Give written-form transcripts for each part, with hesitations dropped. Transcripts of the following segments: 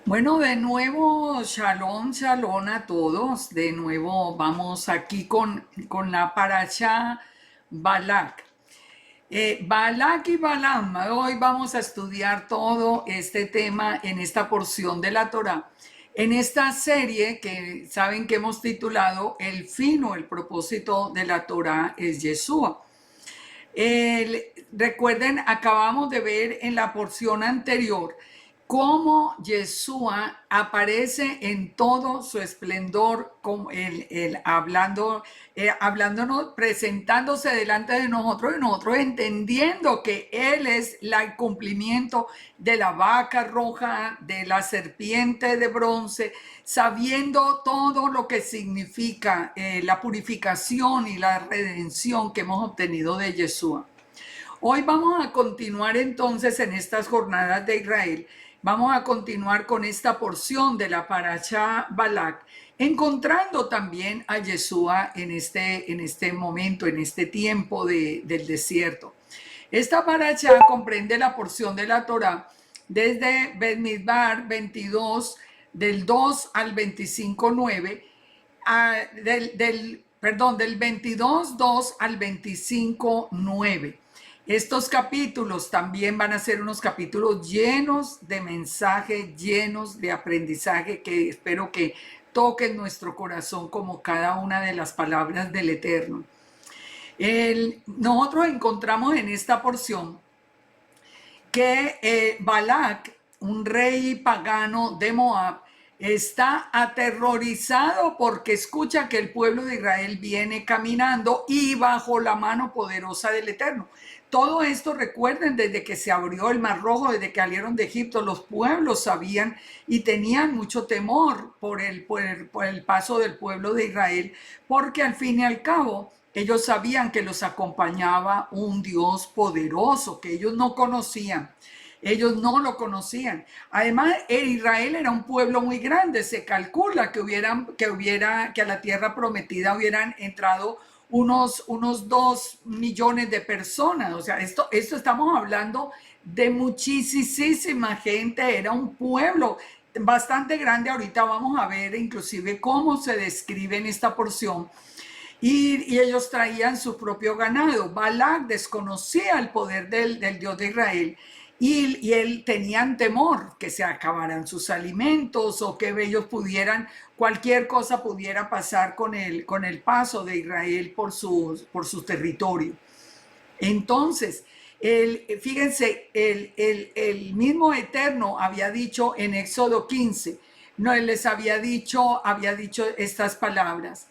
Bueno, de nuevo, shalom, shalom a todos. De nuevo vamos aquí con la paracha Balak. Balak y Balaam, hoy vamos a estudiar todo este tema en esta porción de la Torá. En esta serie que saben que hemos titulado El fin o el propósito de la Torá es Yeshua. Recuerden, acabamos de ver en la porción anterior cómo Yeshua aparece en todo su esplendor, como hablándonos, presentándose delante de nosotros y nosotros entendiendo que Él es el cumplimiento de la vaca roja, de la serpiente de bronce, sabiendo todo lo que significa la purificación y la redención que hemos obtenido de Yeshua. Hoy vamos a continuar entonces en estas jornadas de Israel. Vamos a continuar con esta porción de la paracha Balak, encontrando también a Yeshua en este momento, en este tiempo del desierto. Esta paracha comprende la porción de la Torá desde Bamidbar 22, del 2 al 25:9, del 22:2 al 25:9. Estos capítulos también van a ser unos capítulos llenos de mensaje, llenos de aprendizaje que espero que toquen nuestro corazón como cada una de las palabras del Eterno. Nosotros encontramos en esta porción que Balak, un rey pagano de Moab, está aterrorizado porque escucha que el pueblo de Israel viene caminando y bajo la mano poderosa del Eterno. Todo esto, recuerden, desde que se abrió el Mar Rojo, desde que salieron de Egipto, los pueblos sabían y tenían mucho temor por el paso del pueblo de Israel, porque al fin y al cabo ellos sabían que los acompañaba un Dios poderoso que ellos no conocían. Ellos no lo conocían. Además, Israel era un pueblo muy grande. Se calcula que a la tierra prometida hubieran entrado unos 2 millones de personas. O sea, esto estamos hablando de muchísima gente. Era un pueblo bastante grande. Ahorita vamos a ver inclusive cómo se describe en esta porción. Y ellos traían su propio ganado. Balak desconocía el poder del Dios de Israel y él tenían temor que se acabaran sus alimentos o que ellos pudieran, cualquier cosa pudiera pasar con el paso de Israel por su territorio. Entonces, fíjense, el mismo Eterno había dicho en Éxodo 15, no, él les había dicho estas palabras.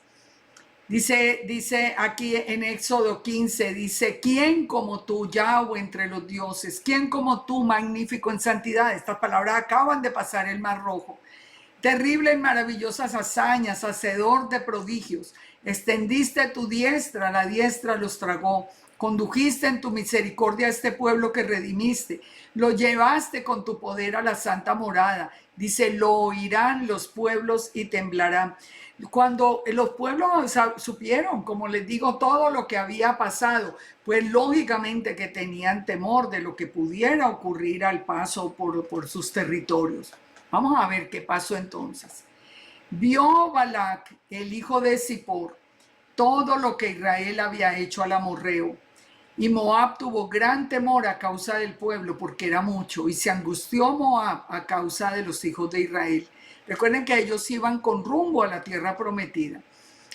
Dice aquí en Éxodo 15, dice, ¿quién como tú, Yahweh, entre los dioses? ¿Quién como tú, magnífico en santidad? Estas palabras acaban de pasar el Mar Rojo. Terrible y maravillosas hazañas, hacedor de prodigios. Extendiste tu diestra, la diestra los tragó. Condujiste en tu misericordia a este pueblo que redimiste. Lo llevaste con tu poder a la santa morada. Dice, lo oirán los pueblos y temblarán. Cuando los pueblos supieron, como les digo, todo lo que había pasado, pues lógicamente que tenían temor de lo que pudiera ocurrir al paso por sus territorios. Vamos a ver qué pasó entonces. Vio Balac, el hijo de Zippor, todo lo que Israel había hecho al amorreo. Y Moab tuvo gran temor a causa del pueblo, porque era mucho, y se angustió Moab a causa de los hijos de Israel. Recuerden que ellos iban con rumbo a la tierra prometida.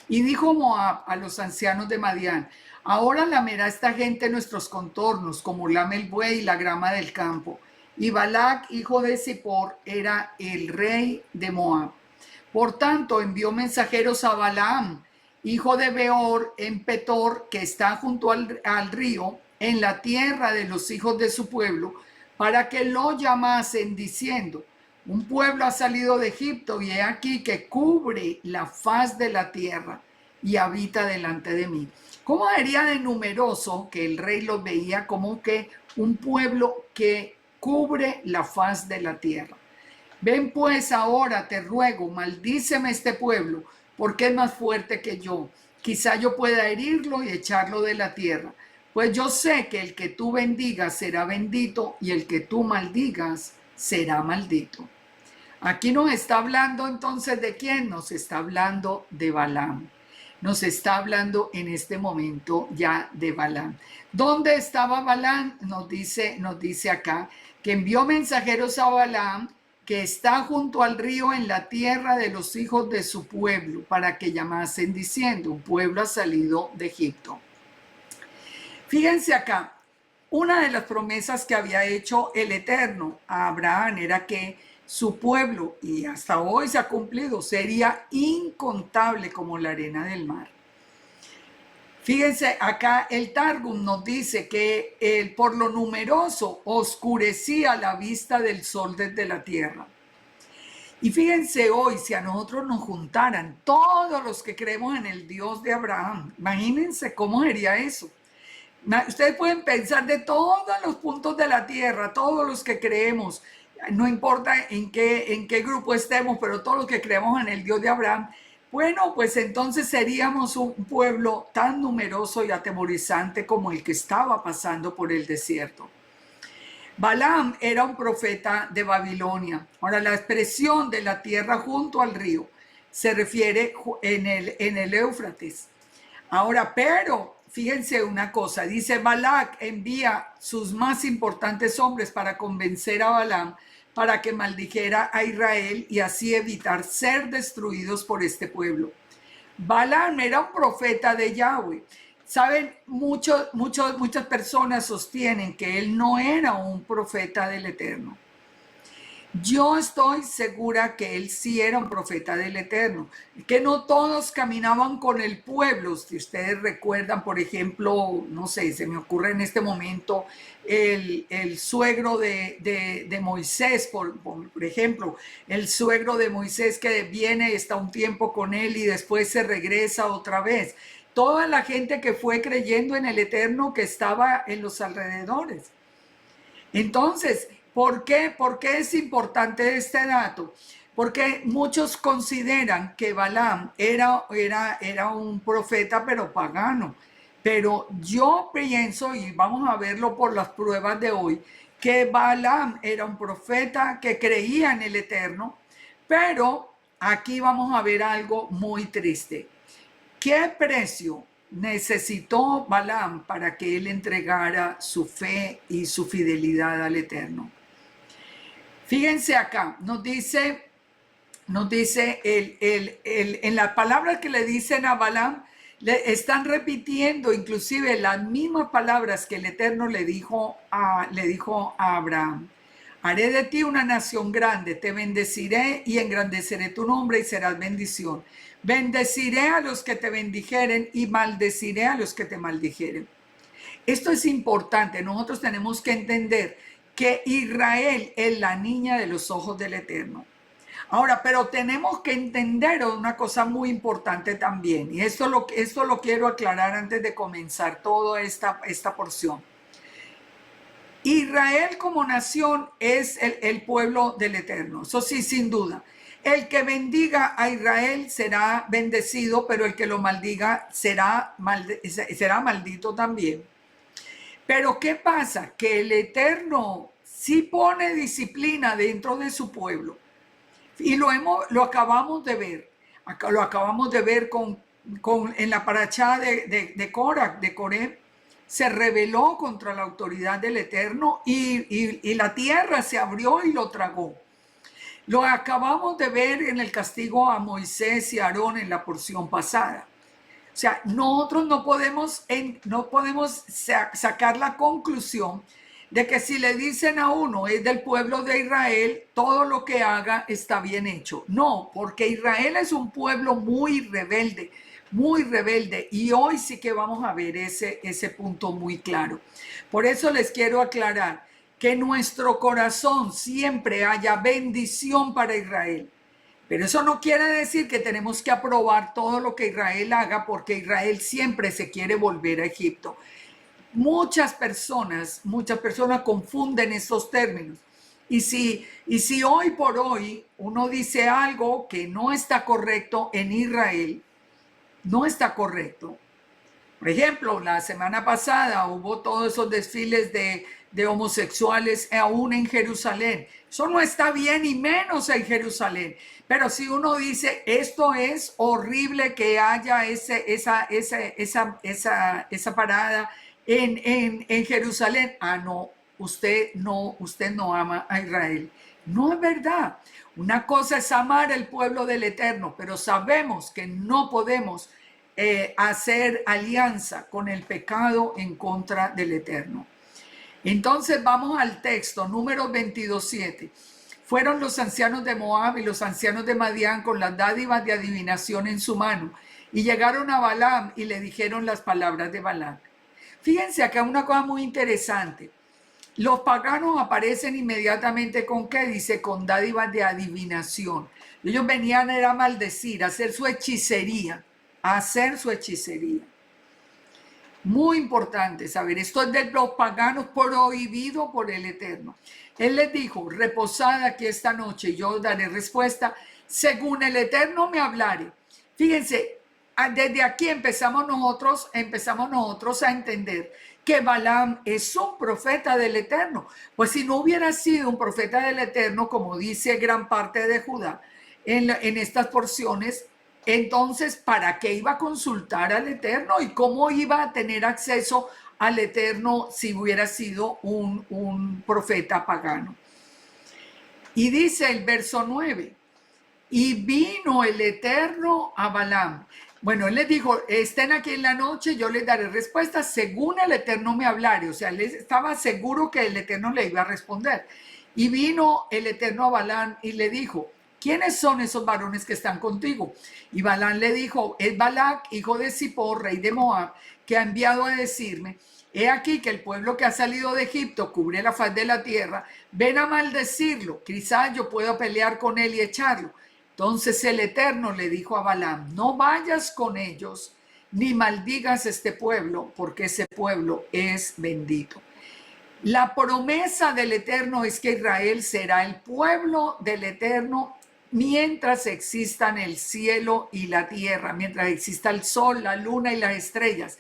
Y dijo Moab a los ancianos de Madián, ahora lamerá esta gente nuestros contornos, como lame el buey y la grama del campo. Y Balac, hijo de Zippor, era el rey de Moab. Por tanto, envió mensajeros a Balaam, hijo de Beor, en Petor, que está junto al río, en la tierra de los hijos de su pueblo, para que lo llamasen diciendo, un pueblo ha salido de Egipto y he aquí que cubre la faz de la tierra y habita delante de mí. ¿Cómo sería de numeroso que el rey los veía como que un pueblo que cubre la faz de la tierra? Ven pues ahora, te ruego, maldíceme este pueblo, porque es más fuerte que yo. Quizá yo pueda herirlo y echarlo de la tierra. Pues yo sé que el que tú bendigas será bendito y el que tú maldigas será maldito. Aquí nos está hablando entonces ¿de quién? Nos está hablando de Balaam. Nos está hablando en este momento ya de Balaam. ¿Dónde estaba Balaam? Nos dice acá que envió mensajeros a Balaam, que está junto al río en la tierra de los hijos de su pueblo, para que llamasen diciendo, un pueblo ha salido de Egipto. Fíjense acá, una de las promesas que había hecho el Eterno a Abraham era que su pueblo, y hasta hoy se ha cumplido, sería incontable como la arena del mar. Fíjense, acá el Targum nos dice que por lo numeroso oscurecía la vista del sol desde la tierra. Y fíjense hoy, si a nosotros nos juntaran todos los que creemos en el Dios de Abraham, imagínense cómo sería eso. Ustedes pueden pensar de todos los puntos de la tierra, todos los que creemos, no importa en qué grupo estemos, pero todos los que creemos en el Dios de Abraham, bueno, pues entonces seríamos un pueblo tan numeroso y atemorizante como el que estaba pasando por el desierto. Balaam era un profeta de Babilonia. Ahora, la expresión de la tierra junto al río se refiere en el Éufrates. Ahora, pero fíjense una cosa, dice Balac envía sus más importantes hombres para convencer a Balaam para que maldijera a Israel y así evitar ser destruidos por este pueblo. Balaam era un profeta de Yahweh. Saben, muchas personas sostienen que él no era un profeta del Eterno. Yo estoy segura que él sí era un profeta del Eterno, que no todos caminaban con el pueblo. Si ustedes recuerdan, por ejemplo, no sé, se me ocurre en este momento el suegro de Moisés, por ejemplo, el suegro de Moisés que viene, está un tiempo con él y después se regresa otra vez. Toda la gente que fue creyendo en el Eterno que estaba en los alrededores. Entonces, ¿por qué? ¿Por qué es importante este dato? Porque muchos consideran que Balaam era un profeta, pero pagano. Pero yo pienso, y vamos a verlo por las pruebas de hoy, que Balaam era un profeta que creía en el Eterno, pero aquí vamos a ver algo muy triste. ¿Qué precio necesitó Balaam para que él entregara su fe y su fidelidad al Eterno? Fíjense acá, nos dice en las palabras que le dicen a Balaam, le están repitiendo inclusive las mismas palabras que el Eterno le dijo a Abraham. Haré de ti una nación grande, te bendeciré y engrandeceré tu nombre y serás bendición. Bendeciré a los que te bendijeren y maldeciré a los que te maldijeren. Esto es importante. Nosotros tenemos que entender que Israel es la niña de los ojos del Eterno. Ahora, pero tenemos que entender una cosa muy importante también, y esto lo quiero aclarar antes de comenzar toda esta porción. Israel como nación es el pueblo del Eterno, eso sí, sin duda. El que bendiga a Israel será bendecido, pero el que lo maldiga será maldito también. Pero ¿qué pasa? Que el Eterno sí pone disciplina dentro de su pueblo. Y lo acabamos de ver. Lo acabamos de ver en la parachá de Coraj, de Coré. Se rebeló contra la autoridad del Eterno y la tierra se abrió y lo tragó. Lo acabamos de ver en el castigo a Moisés y a Aarón en la porción pasada. O sea, nosotros no podemos sacar la conclusión de que si le dicen a uno es del pueblo de Israel, todo lo que haga está bien hecho. No, porque Israel es un pueblo muy rebelde, y hoy sí que vamos a ver ese punto muy claro. Por eso les quiero aclarar que en nuestro corazón siempre haya bendición para Israel. Pero eso no quiere decir que tenemos que aprobar todo lo que Israel haga, porque Israel siempre se quiere volver a Egipto. Muchas personas confunden estos términos. Y si hoy por hoy uno dice algo que no está correcto en Israel, no está correcto. Por ejemplo, la semana pasada hubo todos esos desfiles de homosexuales aún en Jerusalén. Eso no está bien y menos en Jerusalén. Pero si uno dice, esto es horrible que haya esa parada en Jerusalén. Ah, no, usted no ama a Israel. No es verdad. Una cosa es amar al pueblo del Eterno, pero sabemos que no podemos hacer alianza con el pecado en contra del Eterno. Entonces vamos al texto, número 22:7. Fueron los ancianos de Moab y los ancianos de Madián con las dádivas de adivinación en su mano y llegaron a Balaam y le dijeron las palabras de Balac. Fíjense acá una cosa muy interesante. Los paganos aparecen inmediatamente con ¿qué? Dice, con dádivas de adivinación. Ellos venían a maldecir, a hacer su hechicería, Muy importante saber, esto es de los paganos, prohibido por el Eterno. Él les dijo, reposad aquí esta noche y yo os daré respuesta según el Eterno me hablare. Fíjense, desde aquí empezamos nosotros a entender que Balaam es un profeta del Eterno. Pues si no hubiera sido un profeta del Eterno, como dice gran parte de Judá en estas porciones, entonces, ¿para qué iba a consultar al Eterno? ¿Y cómo iba a tener acceso al Eterno si hubiera sido un profeta pagano? Y dice el verso 9, y vino el Eterno a Balaam. Bueno, él les dijo, estén aquí en la noche, yo les daré respuesta según el Eterno me hablare. O sea, él estaba seguro que el Eterno le iba a responder. Y vino el Eterno a Balaam y le dijo, ¿quiénes son esos varones que están contigo? Y Balaam le dijo, es Balac, hijo de Zippor, rey de Moab, que ha enviado a decirme, he aquí que el pueblo que ha salido de Egipto cubre la faz de la tierra, ven a maldecirlo, quizás yo pueda pelear con él y echarlo. Entonces el Eterno le dijo a Balaam, no vayas con ellos, ni maldigas este pueblo, porque ese pueblo es bendito. La promesa del Eterno es que Israel será el pueblo del Eterno mientras existan el cielo y la tierra, mientras exista el sol, la luna y las estrellas.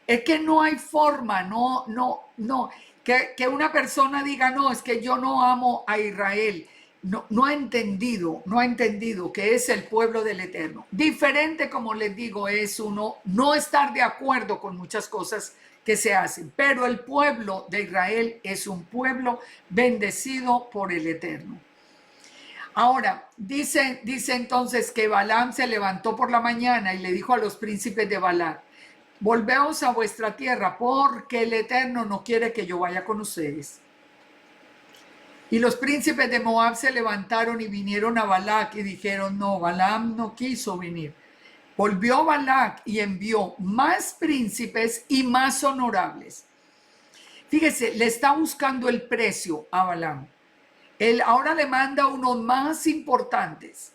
Es que no hay forma, no, que una persona diga, no, es que yo no amo a Israel. No ha entendido que es el pueblo del Eterno. Diferente, como les digo, es uno no estar de acuerdo con muchas cosas que se hacen, pero el pueblo de Israel es un pueblo bendecido por el Eterno. Ahora, dice entonces que Balaam se levantó por la mañana y le dijo a los príncipes de Balac, volveos a vuestra tierra porque el Eterno no quiere que yo vaya con ustedes. Y los príncipes de Moab se levantaron y vinieron a Balac y dijeron, no, Balaam no quiso venir. Volvió Balac y envió más príncipes y más honorables. Fíjese, le está buscando el precio a Balaam. Él ahora le manda unos más importantes.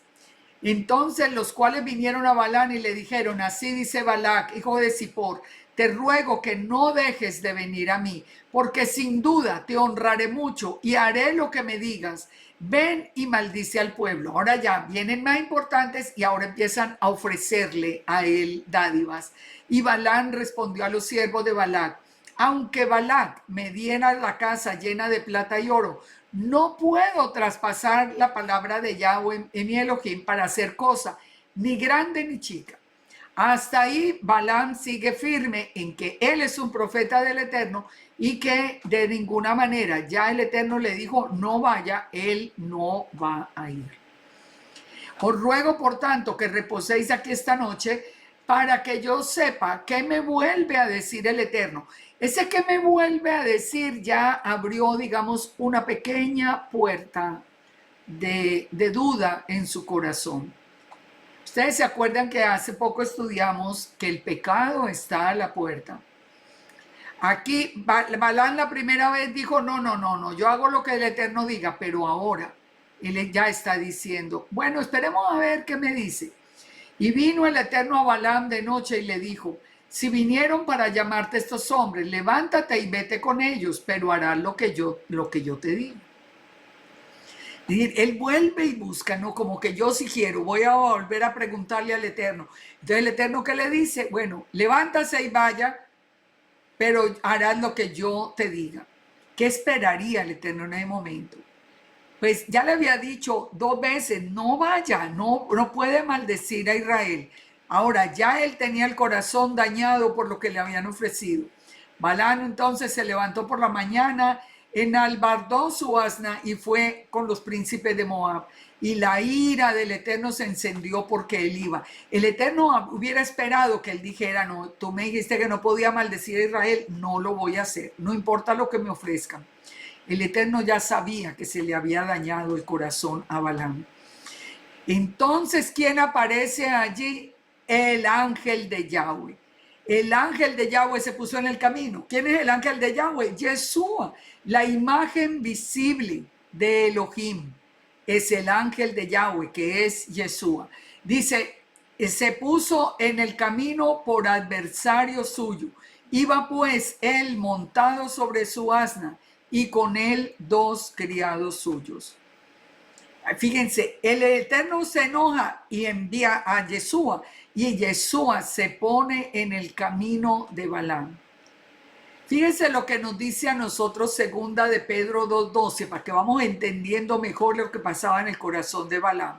Entonces los cuales vinieron a Balaam y le dijeron, así dice Balac, hijo de Zippor, te ruego que no dejes de venir a mí, porque sin duda te honraré mucho y haré lo que me digas. Ven y maldice al pueblo. Ahora ya vienen más importantes y ahora empiezan a ofrecerle a él dádivas. Y Balaam respondió a los siervos de Balac, aunque Balac me diera la casa llena de plata y oro, no puedo traspasar la palabra de Yahweh en mi Elohim para hacer cosa, ni grande ni chica. Hasta ahí Balaam sigue firme en que él es un profeta del Eterno y que de ninguna manera ya el Eterno le dijo no vaya, él no va a ir. Os ruego por tanto que reposéis aquí esta noche para que yo sepa qué me vuelve a decir el Eterno. Ese que me vuelve a decir ya abrió, digamos, una pequeña puerta de duda en su corazón. Ustedes se acuerdan que hace poco estudiamos que el pecado está a la puerta. Aquí Balaam la primera vez dijo, no, yo hago lo que el Eterno diga, pero ahora él ya está diciendo, bueno, esperemos a ver qué me dice. Y vino el Eterno a Balaam de noche y le dijo, si vinieron para llamarte estos hombres, levántate y vete con ellos, pero harás lo que yo te digo. Es decir, él vuelve y busca, ¿no? Como que yo si quiero, voy a volver a preguntarle al Eterno. Entonces el Eterno, ¿qué le dice? Bueno, levántase y vaya, pero harás lo que yo te diga. ¿Qué esperaría el Eterno en ese momento? Pues ya le había dicho 2 veces, no vaya, no puede maldecir a Israel. Ahora ya él tenía el corazón dañado por lo que le habían ofrecido. Balán entonces se levantó por la mañana, enalbardó su asna y fue con los príncipes de Moab. Y la ira del Eterno se encendió porque él iba. El Eterno hubiera esperado que él dijera, no, tú me dijiste que no podía maldecir a Israel, no lo voy a hacer, no importa lo que me ofrezcan. El Eterno ya sabía que se le había dañado el corazón a Balaam. Entonces, ¿quién aparece allí? El ángel de Yahweh. El ángel de Yahweh se puso en el camino. ¿Quién es el ángel de Yahweh? Yeshua, la imagen visible de Elohim. Es el ángel de Yahweh, que es Yeshua. Dice, se puso en el camino por adversario suyo. Iba pues él montado sobre su asna y con él 2 criados suyos. Fíjense, el Eterno se enoja y envía a Yeshua, y Yeshua se pone en el camino de Balaam. Fíjense lo que nos dice a nosotros segunda de Pedro 2:12, para que vamos entendiendo mejor lo que pasaba en el corazón de Balaam.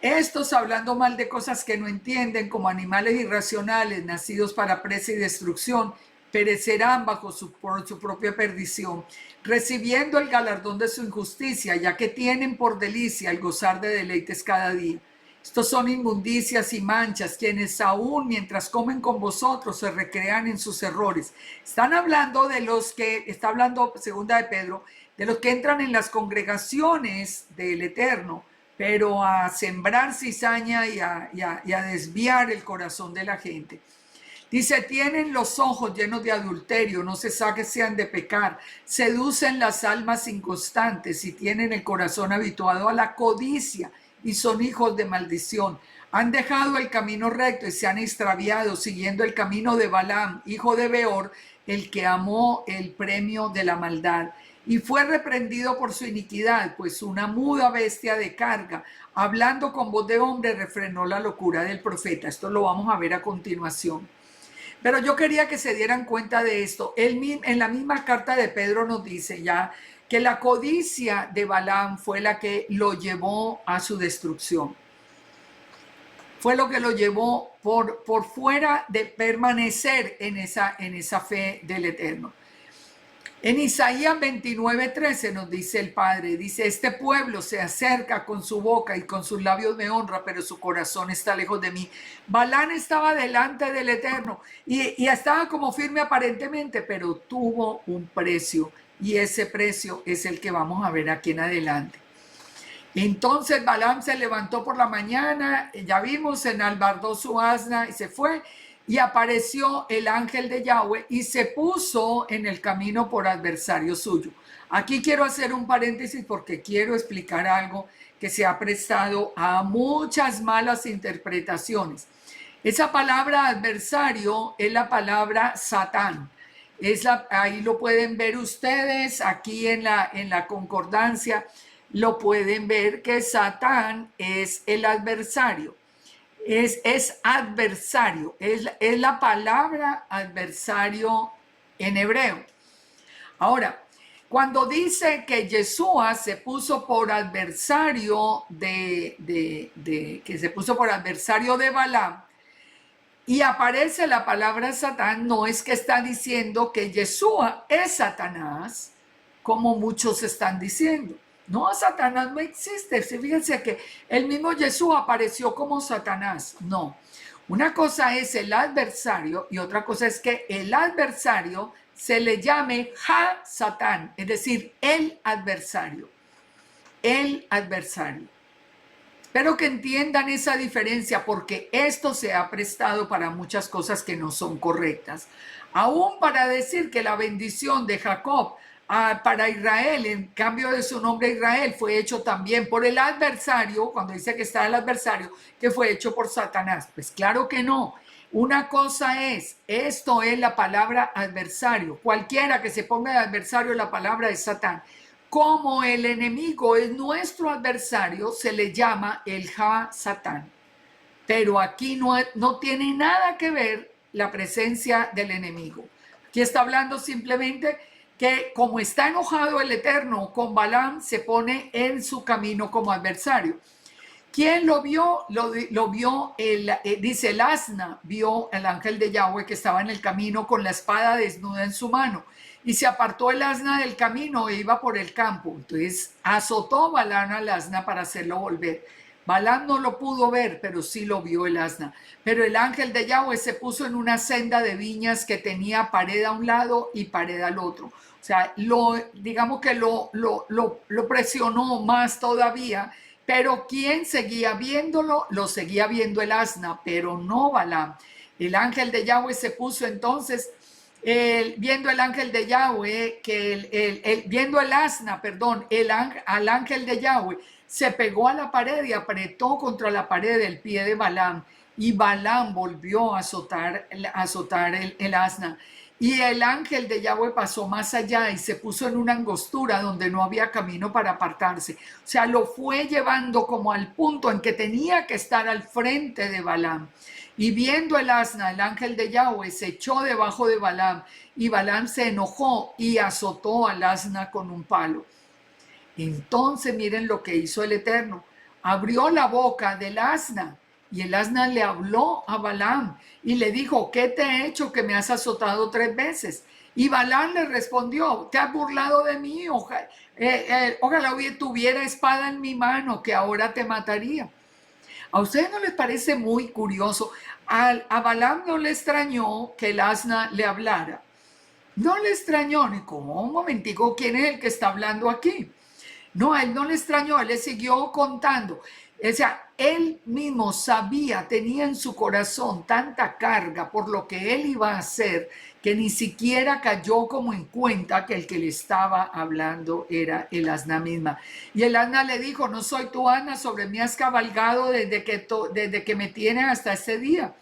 Estos, hablando mal de cosas que no entienden, como animales irracionales nacidos para presa y destrucción, perecerán por su propia perdición, recibiendo el galardón de su injusticia, ya que tienen por delicia el gozar de deleites cada día. Estos son inmundicias y manchas, quienes aún mientras comen con vosotros se recrean en sus errores. Están hablando de los que, está hablando segunda de Pedro, de los que entran en las congregaciones del Eterno, pero a sembrar cizaña y a desviar el corazón de la gente. Dice, tienen los ojos llenos de adulterio, no se sean de pecar, seducen las almas inconstantes y tienen el corazón habituado a la codicia y son hijos de maldición. Han dejado el camino recto y se han extraviado siguiendo el camino de Balaam, hijo de Beor, el que amó el premio de la maldad. Y fue reprendido por su iniquidad, pues una muda bestia de carga, hablando con voz de hombre, refrenó la locura del profeta. Esto lo vamos a ver a continuación. Pero yo quería que se dieran cuenta de esto. Él, en la misma carta de Pedro nos dice ya que la codicia de Balaam fue la que lo llevó a su destrucción. Fue lo que lo llevó por fuera de permanecer en esa fe del Eterno. En Isaías 29:13 nos dice el Padre, dice, este pueblo se acerca con su boca y con sus labios me honra, pero su corazón está lejos de mí. Balán estaba delante del Eterno y estaba como firme aparentemente, pero tuvo un precio y ese precio es el que vamos a ver aquí en adelante. Entonces Balaam se levantó por la mañana, ya vimos, enalbardó su asna y se fue. Y apareció el ángel de Yahweh y se puso en el camino por adversario suyo. Aquí quiero hacer un paréntesis porque quiero explicar algo que se ha prestado a muchas malas interpretaciones. Esa palabra adversario es la palabra Satán. Ahí lo pueden ver ustedes, aquí en la concordancia, lo pueden ver que Satán es el adversario. Es adversario, es la palabra adversario en hebreo. Ahora, cuando dice que Yeshua se puso por adversario que se puso por adversario de Balaam y aparece la palabra Satán, no es que está diciendo que Yeshua es Satanás, como muchos están diciendo. No, Satanás no existe. Fíjense que el mismo Jesús apareció como Satanás. No. Una cosa es el adversario y otra cosa es que el adversario se le llame Satán, es decir, el adversario. El adversario. Espero que entiendan esa diferencia porque esto se ha prestado para muchas cosas que no son correctas. Aún para decir que la bendición de Jacob para Israel, en cambio de su nombre Israel, fue hecho también por el adversario, cuando dice que está el adversario, que fue hecho por Satanás. Pues claro que no. Una cosa es, esto es la palabra adversario. Cualquiera que se ponga de adversario, la palabra es Satán. Como el enemigo es nuestro adversario, se le llama el Satán. Pero aquí no tiene nada que ver la presencia del enemigo. Aquí está hablando simplemente que como está enojado el Eterno con Balaam, se pone en su camino como adversario. ¿Quién lo vio? Lo vio, dice el asna, vio el ángel de Yahweh que estaba en el camino con la espada desnuda en su mano. Y se apartó el asna del camino e iba por el campo. Entonces azotó Balaam al asna para hacerlo volver. Balaam no lo pudo ver, pero sí lo vio el asna. Pero el ángel de Yahweh se puso en una senda de viñas que tenía pared a un lado y pared al otro. O sea, digamos que lo presionó más todavía. Pero quien seguía viéndolo, lo seguía viendo el asna, pero no Balaam. El ángel de Yahweh se puso entonces, viendo el ángel de Yahweh, viendo el asna, perdón, al ángel de Yahweh, se pegó a la pared y apretó contra la pared el pie de Balaam. Y Balaam volvió a azotar el asna. Y el ángel de Yahweh pasó más allá y se puso en una angostura donde no había camino para apartarse. O sea, lo fue llevando como al punto en que tenía que estar al frente de Balaam. Y viendo el asna, el ángel de Yahweh se echó debajo de Balaam y Balaam se enojó y azotó al asna con un palo. Entonces miren lo que hizo el Eterno. Abrió la boca del asna y el asna le habló a Balaam y le dijo, ¿qué te he hecho que me has azotado 3 veces? Y Balaam le respondió, te has burlado de mí, ojalá tuviera espada en mi mano que ahora te mataría. ¿A ustedes no les parece muy curioso? A Balaam no le extrañó que el asna le hablara. No le extrañó ni como un momentico, ¿quién es el que está hablando aquí? No, a él no le extrañó, él le siguió contando. O sea, él mismo sabía, tenía en su corazón tanta carga por lo que él iba a hacer, que ni siquiera cayó como en cuenta que el que le estaba hablando era el asna misma. Y el asna le dijo, no soy tu asna, sobre mí has cabalgado desde que me tienes hasta este día.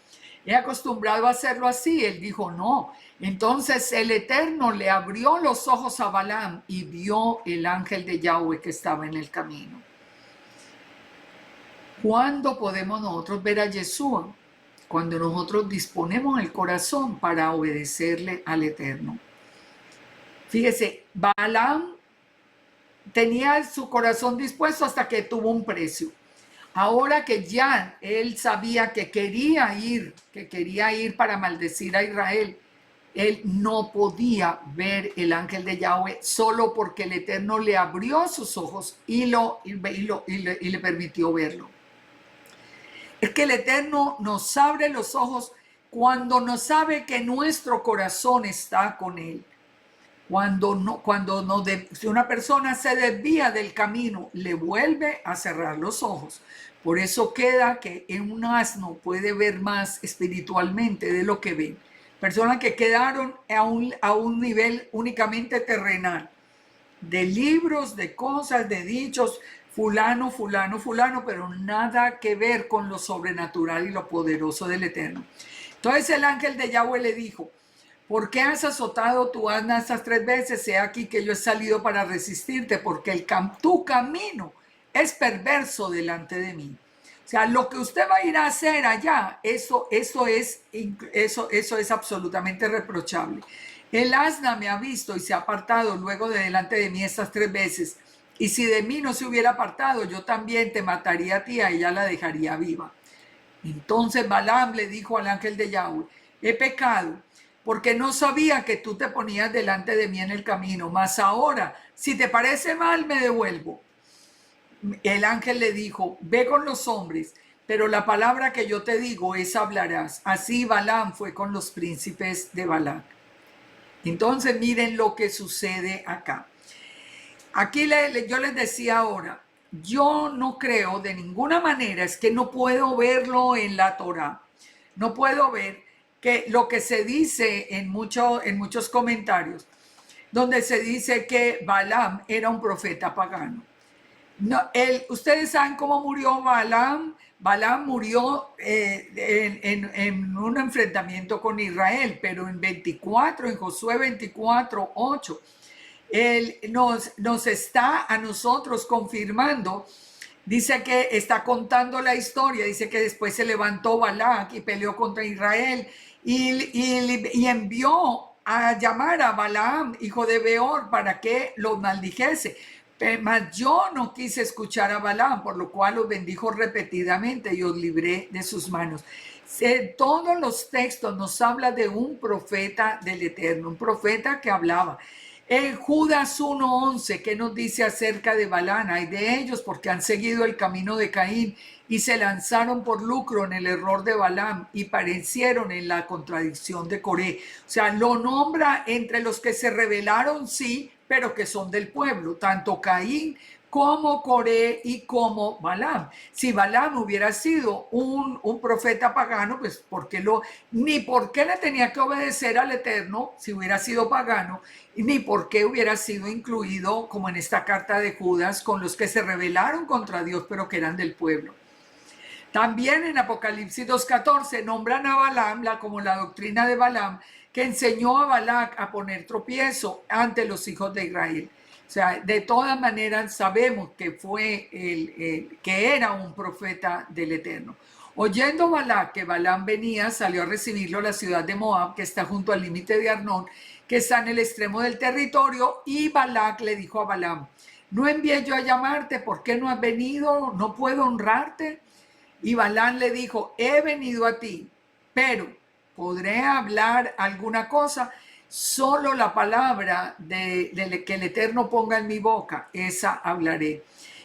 He acostumbrado a hacerlo así. Él dijo, no. Entonces el Eterno le abrió los ojos a Balaam y vio el ángel de Yahweh que estaba en el camino. ¿Cuándo podemos nosotros ver a Yeshua? Cuando nosotros disponemos el corazón para obedecerle al Eterno. Fíjese, Balaam tenía su corazón dispuesto hasta que tuvo un precio. Ahora que ya él sabía que quería ir para maldecir a Israel, él no podía ver el ángel de Yahweh solo porque el Eterno le abrió sus ojos y le permitió verlo. Es que el Eterno nos abre los ojos cuando nos sabe que nuestro corazón está con él. Si una persona se desvía del camino, le vuelve a cerrar los ojos. Por eso queda que en un asno puede ver más espiritualmente de lo que ven. Personas que quedaron a un nivel únicamente terrenal, de libros, de cosas, de dichos, fulano, fulano, fulano, pero nada que ver con lo sobrenatural y lo poderoso del Eterno. Entonces el ángel de Yahweh le dijo, ¿por qué has azotado tu asna estas 3 veces? He aquí que yo he salido para resistirte, porque tu camino es perverso delante de mí. O sea, lo que usted va a ir a hacer allá, eso es absolutamente reprochable. El asna me ha visto y se ha apartado luego de delante de mí estas 3 veces. Y si de mí no se hubiera apartado, yo también te mataría a ti, a ella la dejaría viva. Entonces Balaam le dijo al ángel de Yahweh, he pecado, porque no sabía que tú te ponías delante de mí en el camino, mas ahora, si te parece mal, me devuelvo. El ángel le dijo, ve con los hombres, pero la palabra que yo te digo, esa hablarás. Así Balaam fue con los príncipes de Balac. Entonces miren lo que sucede acá. Aquí yo les decía ahora, yo no creo de ninguna manera, es que no puedo verlo en la Torá. No puedo ver que lo que se dice en muchos comentarios, donde se dice que Balaam era un profeta pagano. No, ustedes saben cómo murió Balaam. Balaam murió en un enfrentamiento con Israel, pero en Josué 24, 8, él nos está a nosotros confirmando. Dice que está contando la historia, dice que después se levantó Balac y peleó contra Israel y envió a llamar a Balaam, hijo de Beor, para que los maldijese. Mas yo no quise escuchar a Balaam, por lo cual los bendijo repetidamente y os libré de sus manos. Todos los textos nos habla de un profeta del Eterno, un profeta que hablaba. En Judas 1:11, ¿qué nos dice acerca de Balaam? Hay de ellos porque han seguido el camino de Caín y se lanzaron por lucro en el error de Balaam y parecieron en la contradicción de Coré. O sea, lo nombra entre los que se rebelaron, sí, pero que son del pueblo, tanto Caín como Coré y como Balaam. Si Balaam hubiera sido un profeta pagano, pues ni por qué le tenía que obedecer al Eterno si hubiera sido pagano, ni por qué hubiera sido incluido, como en esta carta de Judas, con los que se rebelaron contra Dios, pero que eran del pueblo. También en Apocalipsis 2:14 nombran a Balaam como la doctrina de Balaam, que enseñó a Balac a poner tropiezo ante los hijos de Israel. O sea, de todas maneras sabemos que fue que era un profeta del Eterno. Oyendo Balac que Balaam venía, salió a recibirlo a la ciudad de Moab, que está junto al límite de Arnón, que está en el extremo del territorio, y Balac le dijo a Balaam: ¿no envié yo a llamarte? ¿Por qué no has venido? ¿No puedo honrarte? Y Balaam le dijo: he venido a ti, pero ¿podré hablar alguna cosa? Solo la palabra de que el Eterno ponga en mi boca, esa hablaré.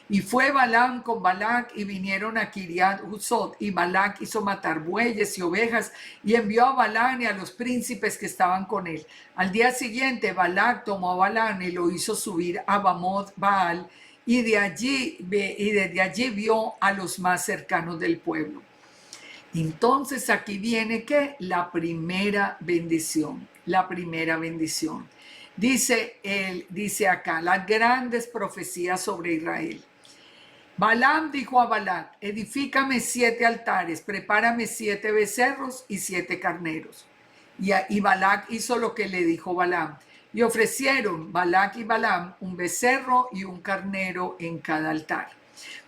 Y fue Balaam con Balac y vinieron a Kiriat Huzot, y Balac hizo matar bueyes y ovejas y envió a Balaam y a los príncipes que estaban con él. Al día siguiente Balac tomó a Balaam y lo hizo subir a Bamoth Baal, y desde allí vio a los más cercanos del pueblo. Entonces aquí viene que la primera bendición. Dice acá las grandes profecías sobre Israel. Balaam dijo a Balac: edifícame 7 altares, prepárame 7 becerros y 7 carneros. Y Balac hizo lo que le dijo Balaam. Y ofrecieron Balac y Balaam un becerro y un carnero en cada altar.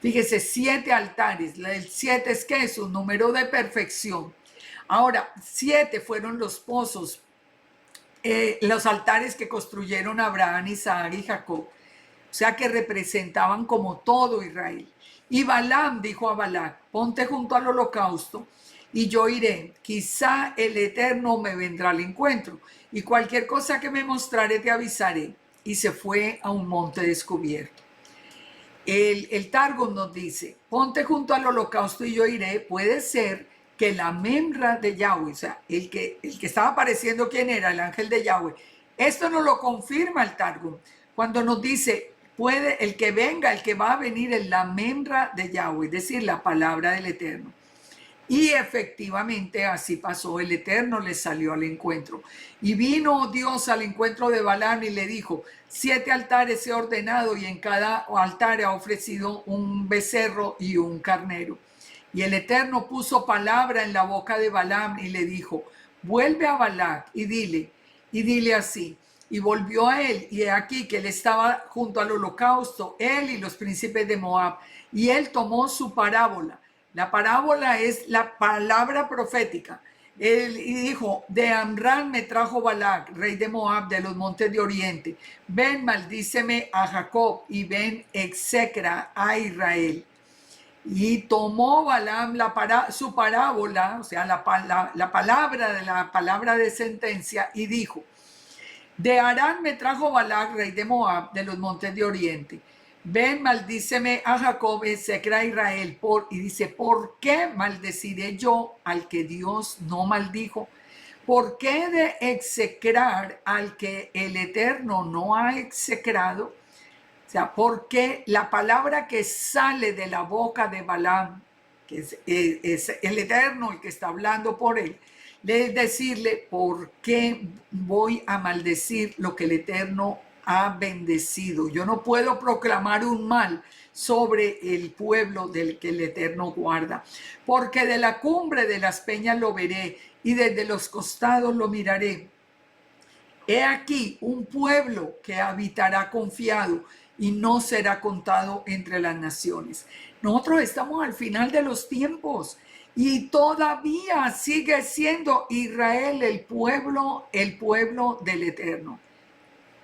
Fíjese, 7 altares. El 7 es que es un número de perfección. Ahora, 7 fueron los pozos, los altares que construyeron Abraham, Isaac y Jacob. O sea, que representaban como todo Israel. Y Balaam dijo a Balac: ponte junto al holocausto y yo iré. Quizá el Eterno me vendrá al encuentro, y cualquier cosa que me mostrare te avisaré. Y se fue a un monte descubierto. El Targum nos dice: ponte junto al holocausto y yo iré. Puede ser que la memra de Yahweh, o sea, el que estaba apareciendo, ¿quién era? El ángel de Yahweh. Esto nos lo confirma el Targum cuando nos dice: puede el que venga, el que va a venir en la memra de Yahweh, es decir, la palabra del Eterno. Y efectivamente así pasó. El Eterno le salió al encuentro. Y vino Dios al encuentro de Balaam y le dijo: 7 altares he ordenado, y en cada altar ha ofrecido un becerro y un carnero. Y el Eterno puso palabra en la boca de Balaam y le dijo: vuelve a Balac y dile así. Y volvió a él, y he aquí que él estaba junto al holocausto, él y los príncipes de Moab. Y él tomó su parábola. La parábola es la palabra profética. Él dijo: de Amram me trajo Balac, rey de Moab, de los montes de Oriente. Ven, maldíceme a Jacob, y ven, execra a Israel. Y tomó Balaam su parábola, o sea, la palabra de sentencia, y dijo: de Harán me trajo Balac, rey de Moab, de los montes de Oriente. Ven, maldíceme a Jacob, execra a Israel. Y dice: ¿por qué maldeciré yo al que Dios no maldijo? ¿Por qué de execrar al que el Eterno no ha execrado? O sea, porque la palabra que sale de la boca de Balaam, que es el Eterno el que está hablando por él, es decirle: ¿por qué voy a maldecir lo que el Eterno ha bendecido? Yo no puedo proclamar un mal sobre el pueblo del que el Eterno guarda, porque de la cumbre de las peñas lo veré y desde los costados lo miraré. He aquí un pueblo que habitará confiado y no será contado entre las naciones. Nosotros estamos al final de los tiempos y todavía sigue siendo Israel el pueblo del Eterno.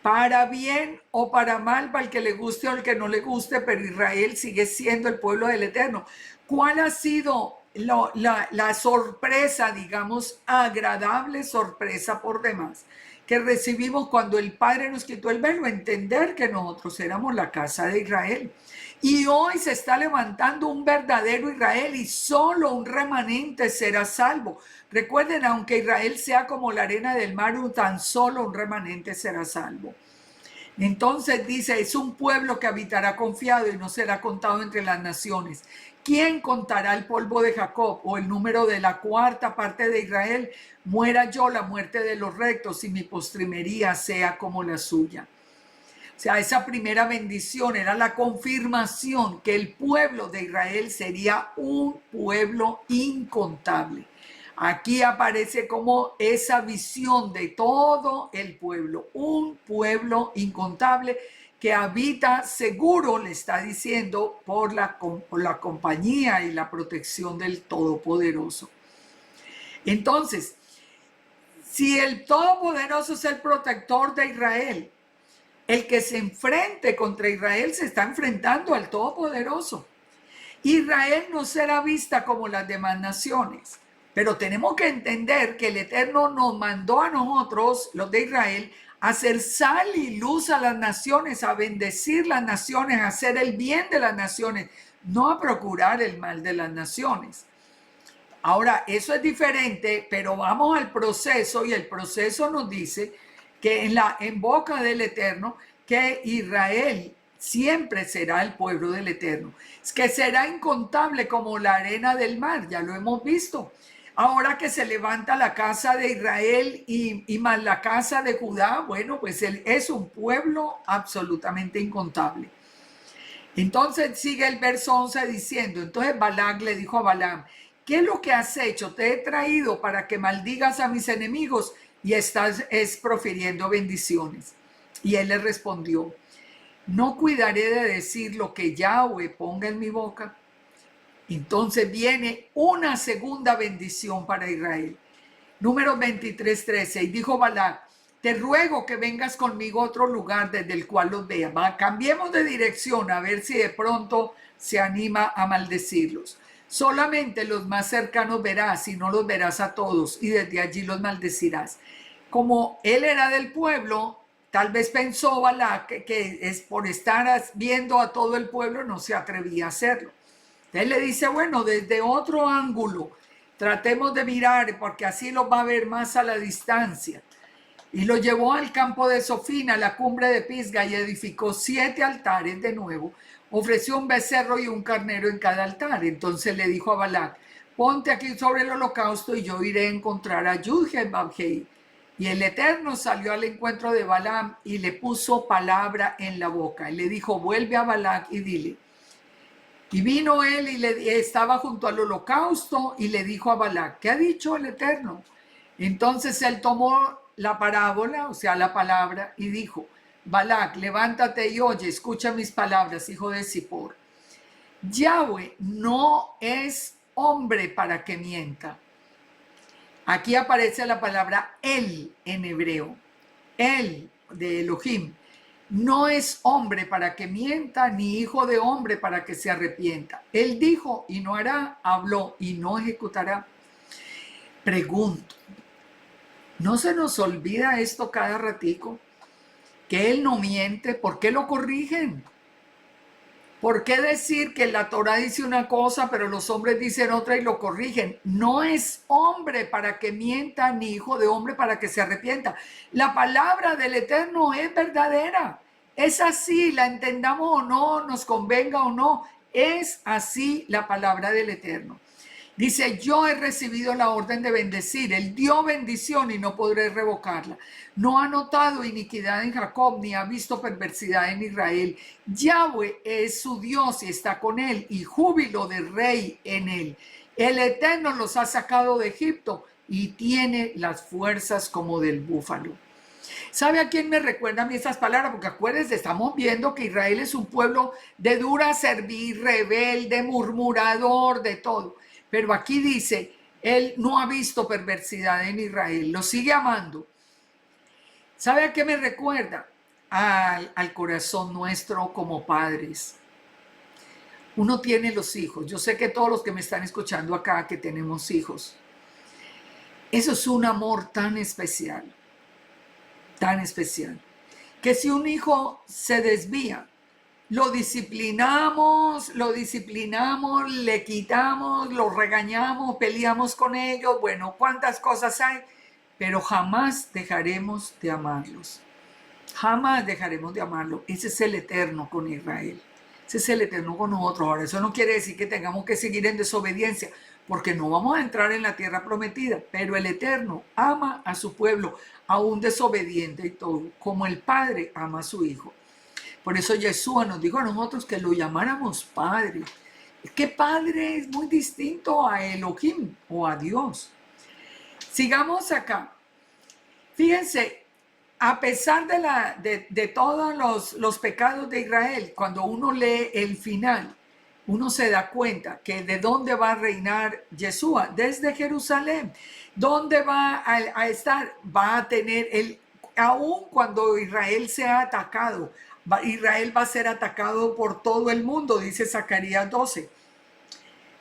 Para bien o para mal, para el que le guste o el que no le guste, pero Israel sigue siendo el pueblo del Eterno. ¿Cuál ha sido la sorpresa, digamos, agradable sorpresa por demás, que recibimos cuando el Padre nos quitó el velo? Entender que nosotros éramos la casa de Israel. Y hoy se está levantando un verdadero Israel y solo un remanente será salvo. Recuerden, aunque Israel sea como la arena del mar, tan solo un remanente será salvo. Entonces dice, es un pueblo que habitará confiado y no será contado entre las naciones. ¿Quién contará el polvo de Jacob o el número de la cuarta parte de Israel? Muera yo la muerte de los rectos y mi postrimería sea como la suya. O sea, esa primera bendición era la confirmación que el pueblo de Israel sería un pueblo incontable. Aquí aparece como esa visión de todo el pueblo, un pueblo incontable que habita seguro, le está diciendo, por la compañía y la protección del Todopoderoso. Entonces, si el Todopoderoso es el protector de Israel, el que se enfrente contra Israel se está enfrentando al Todopoderoso. Israel no será vista como las demás naciones, pero tenemos que entender que el Eterno nos mandó a nosotros, los de Israel, a hacer sal y luz a las naciones, a bendecir las naciones, a hacer el bien de las naciones, no a procurar el mal de las naciones. Ahora, eso es diferente, pero vamos al proceso y el proceso nos dice que en boca del Eterno, que Israel siempre será el pueblo del Eterno, es que será incontable como la arena del mar, ya lo hemos visto. Ahora que se levanta la casa de Israel y más la casa de Judá, bueno, pues él es un pueblo absolutamente incontable. Entonces sigue el verso 11 diciendo, entonces Balac le dijo a Balaam, ¿qué es lo que has hecho? Te he traído para que maldigas a mis enemigos y estás profiriendo bendiciones. Y él le respondió, no cuidaré de decir lo que Yahweh ponga en mi boca. Entonces viene una segunda bendición para Israel. Número 23:13. Y dijo Balac, te ruego que vengas conmigo a otro lugar desde el cual los vea. Cambiemos de dirección a ver si de pronto se anima a maldecirlos. Solamente los más cercanos verás y no los verás a todos y desde allí los maldecirás. Como él era del pueblo, tal vez pensó Balac que es por estar viendo a todo el pueblo no se atrevía a hacerlo. Él le dice, bueno, desde otro ángulo, tratemos de mirar porque así los va a ver más a la distancia. Y lo llevó al campo de Sofina, a la cumbre de Pisga, y edificó 7 altares de nuevo. Ofreció un becerro y un carnero en cada altar. Entonces le dijo a Balac, ponte aquí sobre el holocausto y yo iré a encontrar a Yud-Heh-Vavhei. Y el Eterno salió al encuentro de Balaam y le puso palabra en la boca. Y le dijo, vuelve a Balac y dile. Y vino él y estaba junto al holocausto y le dijo a Balac, ¿qué ha dicho el Eterno? Entonces él tomó la parábola, o sea, la palabra, y dijo, Balac, levántate y oye, escucha mis palabras, hijo de Zippor. Yahweh no es hombre para que mienta. Aquí aparece la palabra él en hebreo, él de Elohim. No es hombre para que mienta, ni hijo de hombre para que se arrepienta. Él dijo y no hará, habló y no ejecutará. Pregunto, ¿no se nos olvida esto cada ratico? Que él no miente, ¿por qué lo corrigen? ¿Por qué decir que la Torah dice una cosa, pero los hombres dicen otra y lo corrigen? No es hombre para que mienta, ni hijo de hombre para que se arrepienta. La palabra del Eterno es verdadera. Es así, la entendamos o no, nos convenga o no. Es así la palabra del Eterno. Dice, yo he recibido la orden de bendecir. Él dio bendición y no podré revocarla. No ha notado iniquidad en Jacob, ni ha visto perversidad en Israel. Yahweh es su Dios y está con él, y júbilo de rey en él. El Eterno los ha sacado de Egipto y tiene las fuerzas como del búfalo. ¿Sabe a quién me recuerda a mí estas palabras? Porque acuérdense, estamos viendo que Israel es un pueblo de dura servir, rebelde, murmurador, de todo. Pero aquí dice, él no ha visto perversidad en Israel, lo sigue amando. ¿Sabe a qué me recuerda? Al corazón nuestro como padres. Uno tiene los hijos. Yo sé que todos los que me están escuchando acá, que tenemos hijos, eso es un amor tan especial, que si un hijo se desvía, lo disciplinamos, le quitamos, lo regañamos, peleamos con ellos, bueno, cuántas cosas hay, pero jamás dejaremos de amarlos. Jamás dejaremos de amarlo. Ese es el eterno con Israel. Ese es el eterno con nosotros. Ahora, eso no quiere decir que tengamos que seguir en desobediencia, porque no vamos a entrar en la tierra prometida, pero el eterno ama a su pueblo, aún desobediente y todo, como el Padre ama a su Hijo. Por eso Yeshua nos dijo a nosotros que lo llamáramos Padre. Es que Padre es muy distinto a Elohim o a Dios. Sigamos acá. Fíjense, a pesar de todos los pecados de Israel, cuando uno lee el final, uno se da cuenta que de dónde va a reinar Yeshua, desde Jerusalén. ¿Dónde va a estar? Va a tener, aun cuando Israel sea atacado, Israel va a ser atacado por todo el mundo, dice Zacarías 12.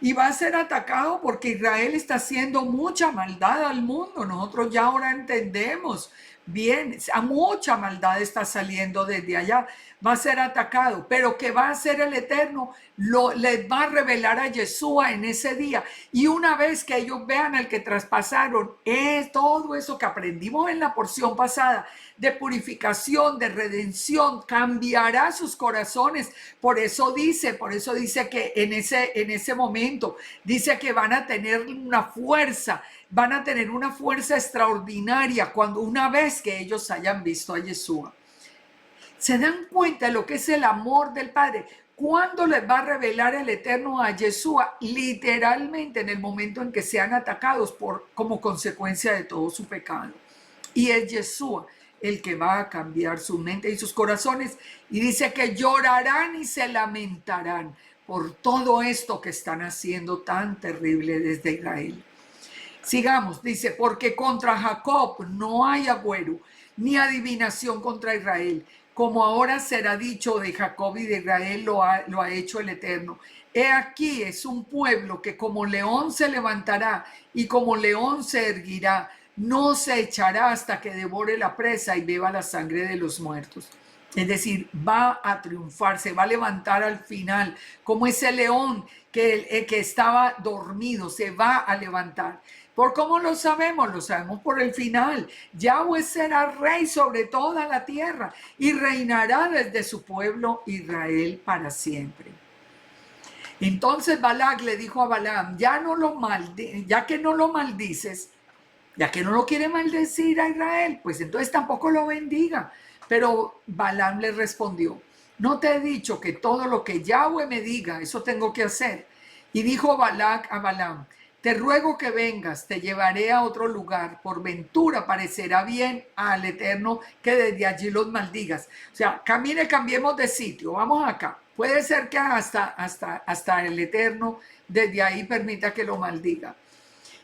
Y va a ser atacado porque Israel está haciendo mucha maldad al mundo. Nosotros ya ahora entendemos bien, mucha maldad está saliendo desde allá. Va a ser atacado, pero que va a ser el Eterno, les va a revelar a Yeshua en ese día. Y una vez que ellos vean al que traspasaron, es todo eso que aprendimos en la porción pasada, de purificación, de redención, cambiará sus corazones. Por eso dice que en ese momento, dice que van a tener una fuerza extraordinaria cuando una vez que ellos hayan visto a Yeshua. ¿Se dan cuenta de lo que es el amor del Padre? ¿Cuándo les va a revelar el Eterno a Yeshua? Literalmente en el momento en que sean atacados como consecuencia de todo su pecado. Y es Yeshua el que va a cambiar su mente y sus corazones. Y dice que llorarán y se lamentarán por todo esto que están haciendo tan terrible desde Israel. Sigamos, dice, porque contra Jacob no hay agüero, ni adivinación contra Israel, como ahora será dicho de Jacob y de Israel lo ha hecho el Eterno. He aquí es un pueblo que como león se levantará y como león se erguirá, no se echará hasta que devore la presa y beba la sangre de los muertos. Es decir, va a triunfar, se va a levantar al final, como ese león que estaba dormido, se va a levantar. ¿Por cómo lo sabemos? Lo sabemos por el final. Yahweh será rey sobre toda la tierra y reinará desde su pueblo Israel para siempre. Entonces Balac le dijo a Balaam, ya que no lo maldices, ya que no lo quiere maldecir a Israel, pues entonces tampoco lo bendiga. Pero Balaam le respondió, ¿no te he dicho que todo lo que Yahweh me diga, eso tengo que hacer? Y dijo Balac a Balaam, te ruego que vengas, te llevaré a otro lugar, por ventura parecerá bien al Eterno que desde allí los maldigas. O sea, cambiemos de sitio, vamos acá. Puede ser que hasta el Eterno desde ahí permita que lo maldiga.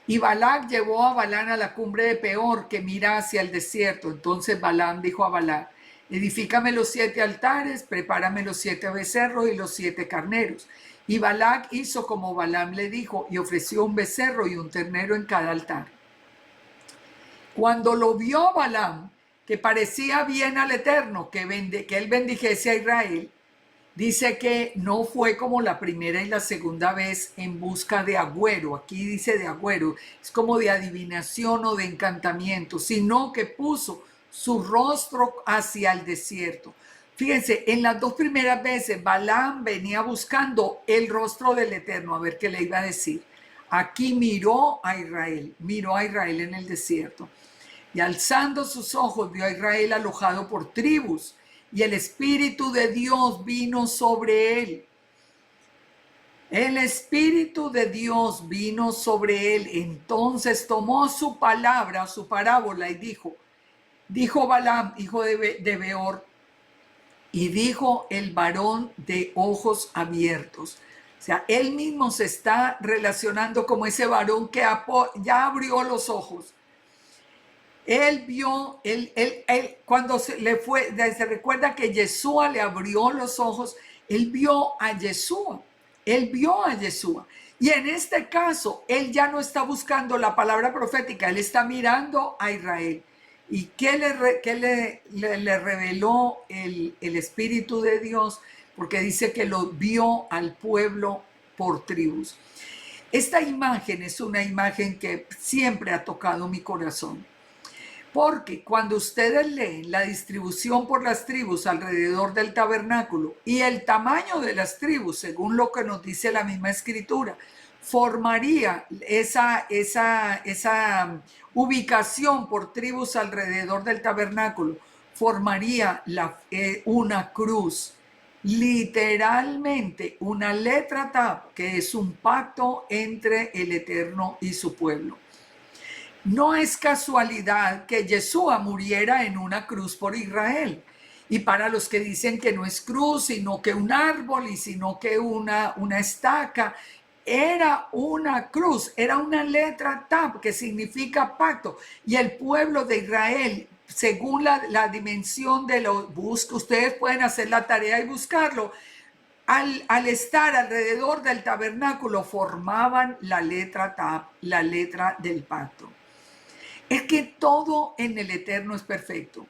Y Balac llevó a Balán a la cumbre de Peor, que mira hacia el desierto. Entonces Balán dijo a Balac, edifícame los 7 altares, prepárame los 7 becerros y los 7 carneros. Y Balac hizo como Balaam le dijo y ofreció un becerro y un ternero en cada altar. Cuando lo vio Balaam, que parecía bien al Eterno, que él bendijese a Israel, dice que no fue como la primera y la segunda vez en busca de agüero. Aquí dice de agüero, es como de adivinación o de encantamiento, sino que puso su rostro hacia el desierto. Fíjense, en las 2 primeras veces Balaam venía buscando el rostro del Eterno, a ver qué le iba a decir. Aquí miró a Israel en el desierto. Y alzando sus ojos vio a Israel alojado por tribus, y el Espíritu de Dios vino sobre él. El Espíritu de Dios vino sobre él. Entonces tomó su palabra, su parábola, y dijo, Dijo Balaam, hijo de Beor, y dijo el varón de ojos abiertos. O sea, él mismo se está relacionando como ese varón que ya abrió los ojos. Él vio, cuando se recuerda que Yeshua le abrió los ojos, él vio a Yeshua, él vio a Yeshua. Y en este caso, él ya no está buscando la palabra profética, él está mirando a Israel. ¿Y qué le reveló el Espíritu de Dios? Porque dice que lo vio al pueblo por tribus. Esta imagen es una imagen que siempre ha tocado mi corazón. Porque cuando ustedes leen la distribución por las tribus alrededor del tabernáculo y el tamaño de las tribus, según lo que nos dice la misma escritura, formaría esa ubicación por tribus alrededor del tabernáculo, formaría una cruz, literalmente una letra Tav, que es un pacto entre el Eterno y su pueblo. No es casualidad que Yeshua muriera en una cruz por Israel. Y para los que dicen que no es cruz, sino que un árbol y sino que una estaca, era una cruz, era una letra Tav que significa pacto. Y el pueblo de Israel, según la dimensión de los buscos, ustedes pueden hacer la tarea y buscarlo. Al estar alrededor del tabernáculo formaban la letra Tav, la letra del pacto. Es que todo en el Eterno es perfecto.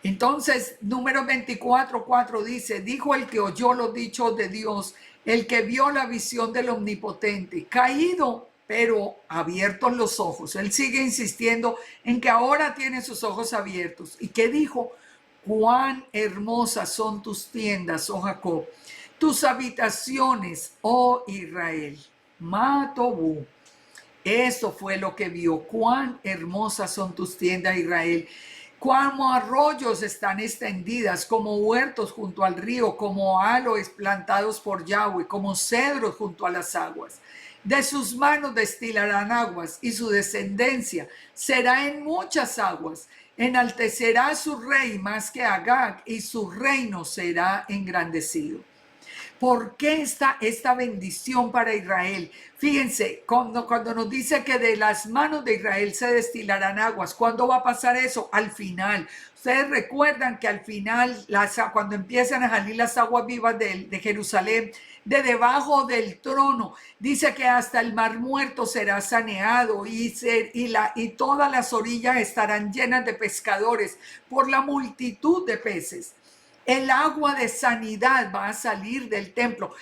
Entonces, número 24:4 dice, dijo el que oyó los dichos de Dios, el que vio la visión del Omnipotente, caído, pero abiertos los ojos. Él sigue insistiendo en que ahora tiene sus ojos abiertos. ¿Y qué dijo? Cuán hermosas son tus tiendas, oh Jacob, tus habitaciones, oh Israel. Matobú. Eso fue lo que vio. Cuán hermosas son tus tiendas, Israel. Como arroyos están extendidas, como huertos junto al río, como aloes plantados por Yahweh, como cedros junto a las aguas. De sus manos destilarán aguas, y su descendencia será en muchas aguas. Enaltecerá su rey más que Agag, y su reino será engrandecido. ¿Por qué esta bendición para Israel? Fíjense, cuando nos dice que de las manos de Israel se destilarán aguas, ¿cuándo va a pasar eso? Al final. Ustedes recuerdan que al final, cuando empiezan a salir las aguas vivas de Jerusalén, de debajo del trono, dice que hasta el mar muerto será saneado y todas las orillas estarán llenas de pescadores por la multitud de peces. El agua de sanidad va a salir del templo.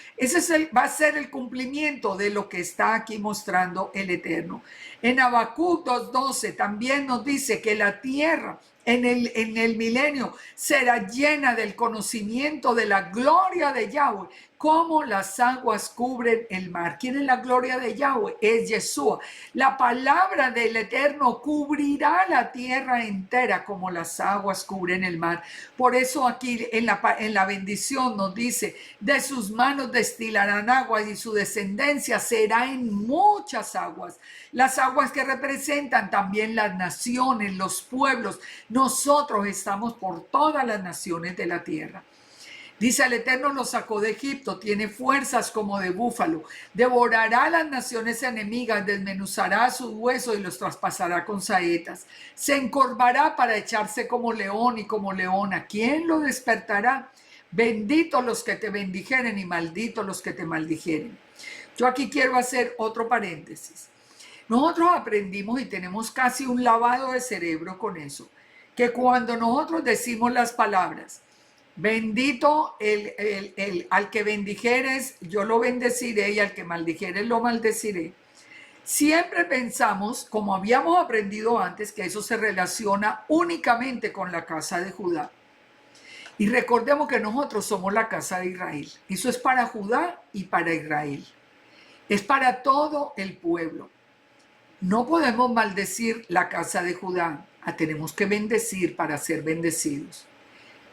Va a ser el cumplimiento de lo que está aquí mostrando el Eterno. En Habacuc 2:12 también nos dice que la tierra en el milenio será llena del conocimiento de la gloria de Yahweh, como las aguas cubren el mar. ¿Quién es la gloria de Yahweh? Es Yeshua. La palabra del Eterno cubrirá la tierra entera como las aguas cubren el mar. Por eso aquí en la bendición nos dice, de sus manos destilarán aguas y su descendencia será en muchas aguas. Las aguas que representan también las naciones, los pueblos. Nosotros estamos por todas las naciones de la tierra. Dice, el Eterno los sacó de Egipto, tiene fuerzas como de búfalo, devorará las naciones enemigas, desmenuzará sus huesos y los traspasará con saetas. Se encorvará para echarse como león y como leona. ¿Quién lo despertará? Benditos los que te bendijeren y malditos los que te maldijeren. Yo aquí quiero hacer otro paréntesis. Nosotros aprendimos y tenemos casi un lavado de cerebro con eso, que cuando nosotros decimos las palabras, bendito al que bendijeres, yo lo bendeciré, y al que maldijeres, lo maldeciré. Siempre pensamos, como habíamos aprendido antes, que eso se relaciona únicamente con la casa de Judá. Y recordemos que nosotros somos la casa de Israel. Eso es para Judá y para Israel. Es para todo el pueblo. No podemos maldecir la casa de Judá. Tenemos que bendecir para ser bendecidos.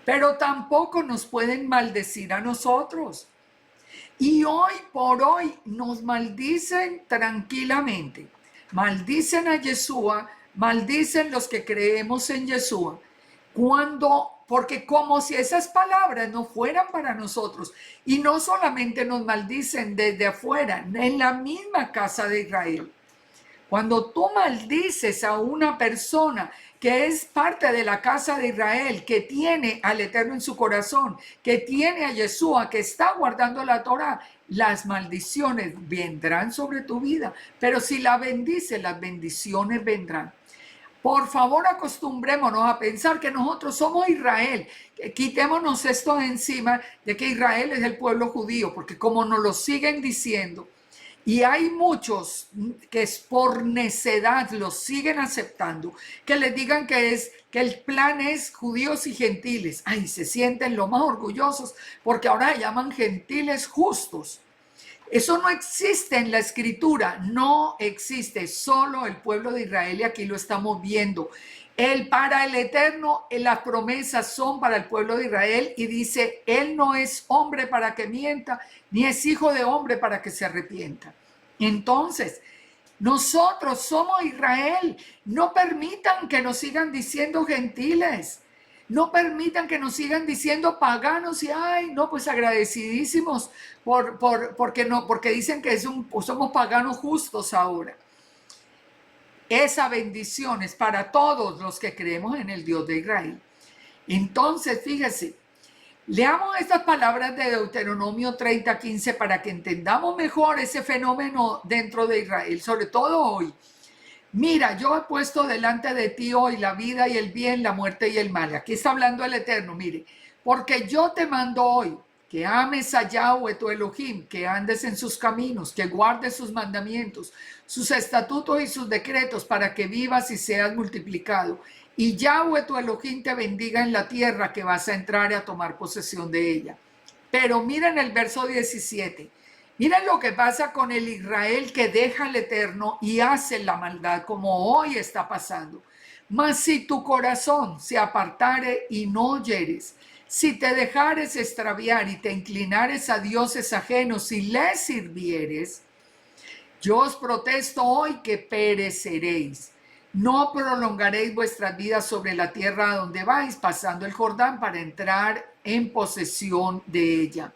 Pero tampoco nos pueden maldecir a nosotros. Y hoy por hoy nos maldicen tranquilamente. Maldicen a Yeshua, maldicen los que creemos en Yeshua. porque como si esas palabras no fueran para nosotros, y no solamente nos maldicen desde afuera, en la misma casa de Israel. Cuando tú maldices a una persona que es parte de la casa de Israel, que tiene al Eterno en su corazón, que tiene a Yeshua, que está guardando la Torah, las maldiciones vendrán sobre tu vida. Pero si la bendices, las bendiciones vendrán. Por favor, acostumbrémonos a pensar que nosotros somos Israel. Quitémonos esto de encima de que Israel es el pueblo judío, porque como nos lo siguen diciendo, y hay muchos que es por necedad lo siguen aceptando, que les digan que el plan es judíos y gentiles. Ay, se sienten lo más orgullosos porque ahora llaman gentiles justos. Eso no existe en la escritura, no existe, solo el pueblo de Israel, y aquí lo estamos viendo. Para el Eterno, las promesas son para el pueblo de Israel, y dice, Él no es hombre para que mienta, ni es hijo de hombre para que se arrepienta. Entonces, nosotros somos Israel. No permitan que nos sigan diciendo gentiles. No permitan que nos sigan diciendo paganos y, ay, no, pues agradecidísimos porque dicen que somos paganos justos ahora. Esa bendición es para todos los que creemos en el Dios de Israel. Entonces, fíjese, leamos estas palabras de Deuteronomio 30:15 para que entendamos mejor ese fenómeno dentro de Israel, sobre todo hoy. Mira, yo he puesto delante de ti hoy la vida y el bien, la muerte y el mal. Aquí está hablando el Eterno, mire, porque yo te mando hoy que ames a Yahweh tu Elohim, que andes en sus caminos, que guardes sus mandamientos, sus estatutos y sus decretos para que vivas y seas multiplicado. Y Yahweh tu Elohim te bendiga en la tierra que vas a entrar y a tomar posesión de ella. Pero miren el verso 17. Miren lo que pasa con el Israel que deja al Eterno y hace la maldad, como hoy está pasando. Mas si tu corazón se apartare y no oyeres, si te dejares extraviar y te inclinares a dioses ajenos y les sirvieres, yo os protesto hoy que pereceréis. No prolongaréis vuestras vidas sobre la tierra a donde vais, pasando el Jordán para entrar en posesión de ella.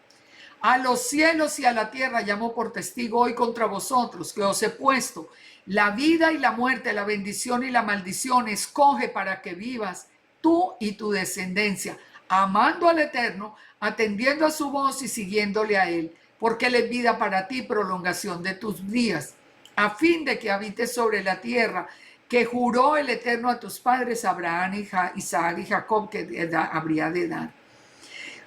A los cielos y a la tierra llamo por testigo hoy contra vosotros, que os he puesto la vida y la muerte, la bendición y la maldición. Escoge para que vivas tú y tu descendencia, amando al Eterno, atendiendo a su voz y siguiéndole a Él, porque Él es vida para ti, prolongación de tus días, a fin de que habites sobre la tierra que juró el Eterno a tus padres, Abraham, Isaac y Jacob, que habría de dar.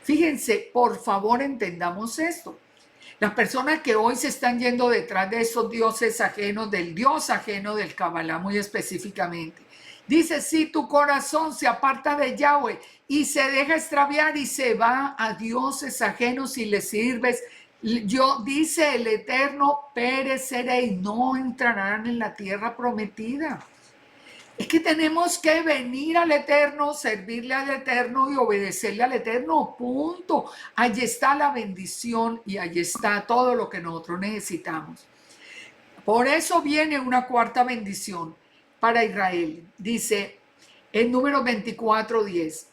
Fíjense, por favor, entendamos esto. Las personas que hoy se están yendo detrás de esos dioses ajenos, del Dios ajeno del Kabbalah muy específicamente. Dice, si tu corazón se aparta de Yahweh y se deja extraviar y se va a dioses ajenos y le sirves, dice el Eterno, pereceréis, no entrarán en la tierra prometida. Es que tenemos que venir al Eterno, servirle al Eterno y obedecerle al Eterno, punto. Allí está la bendición y allí está todo lo que nosotros necesitamos. Por eso viene una cuarta bendición para Israel. Dice en número 24:10.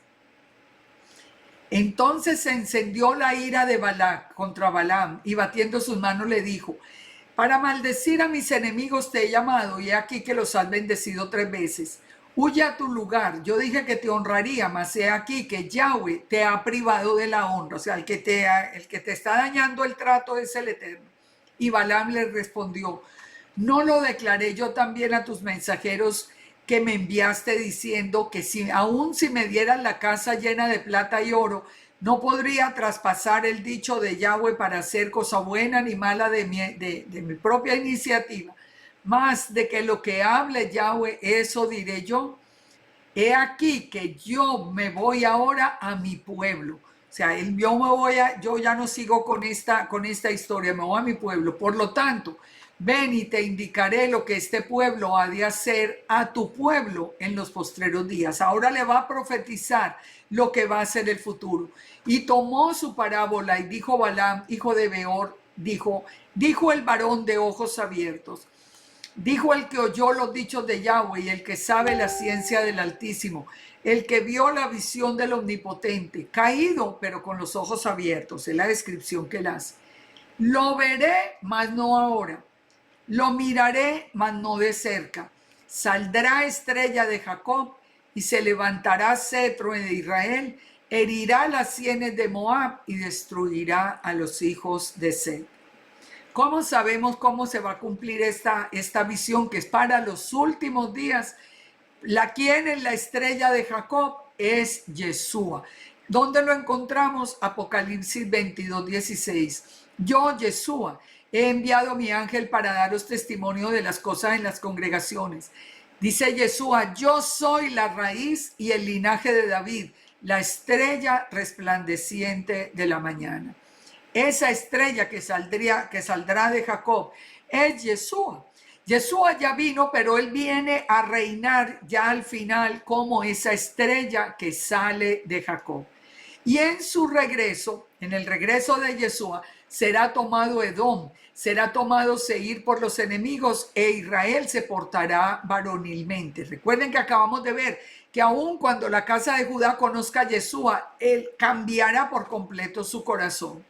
Entonces se encendió la ira de Balac contra Balaam y batiendo sus manos le dijo, para maldecir a mis enemigos te he llamado y he aquí que los has bendecido 3 veces. Huye a tu lugar. Yo dije que te honraría, mas he aquí que Yahweh te ha privado de la honra. O sea, el que te está dañando el trato es el Eterno. Y Balaam le respondió, ¿no lo declaré yo también a tus mensajeros que me enviaste diciendo que aun si me dieran la casa llena de plata y oro, no podría traspasar el dicho de Yahweh para hacer cosa buena ni mala de mi propia iniciativa? Más de que lo que hable Yahweh, eso diré yo. He aquí que yo me voy ahora a mi pueblo. O sea, yo ya no sigo con esta historia, me voy a mi pueblo. Por lo tanto, ven y te indicaré lo que este pueblo ha de hacer a tu pueblo en los postreros días. Ahora le va a profetizar lo que va a ser el futuro. Y tomó su parábola y dijo Balaam, hijo de Beor, dijo el varón de ojos abiertos, Dijo el que oyó los dichos de Yahweh y el que sabe la ciencia del Altísimo, el que vio la visión del Omnipotente, caído pero con los ojos abiertos, es la descripción que él hace. Lo veré, mas no ahora. Lo miraré, mas no de cerca. Saldrá estrella de Jacob y se levantará cetro de Israel, herirá las sienes de Moab y destruirá a los hijos de Seth. ¿Cómo sabemos cómo se va a cumplir esta visión que es para los últimos días? ¿Quién es la estrella de Jacob? Es Yeshua. ¿Dónde lo encontramos? Apocalipsis 22:16. Yo, Yeshua, he enviado a mi ángel para daros testimonio de las cosas en las congregaciones. Dice Yeshua, yo soy la raíz y el linaje de David, la estrella resplandeciente de la mañana. Esa estrella que saldrá de Jacob es Yeshua. Yeshua ya vino, pero él viene a reinar ya al final como esa estrella que sale de Jacob. Y en su regreso, en el regreso de Yeshua, será tomado Edom, será tomado Seir por los enemigos e Israel se portará varonilmente. Recuerden que acabamos de ver que aun cuando la casa de Judá conozca a Yeshua, él cambiará por completo su corazón.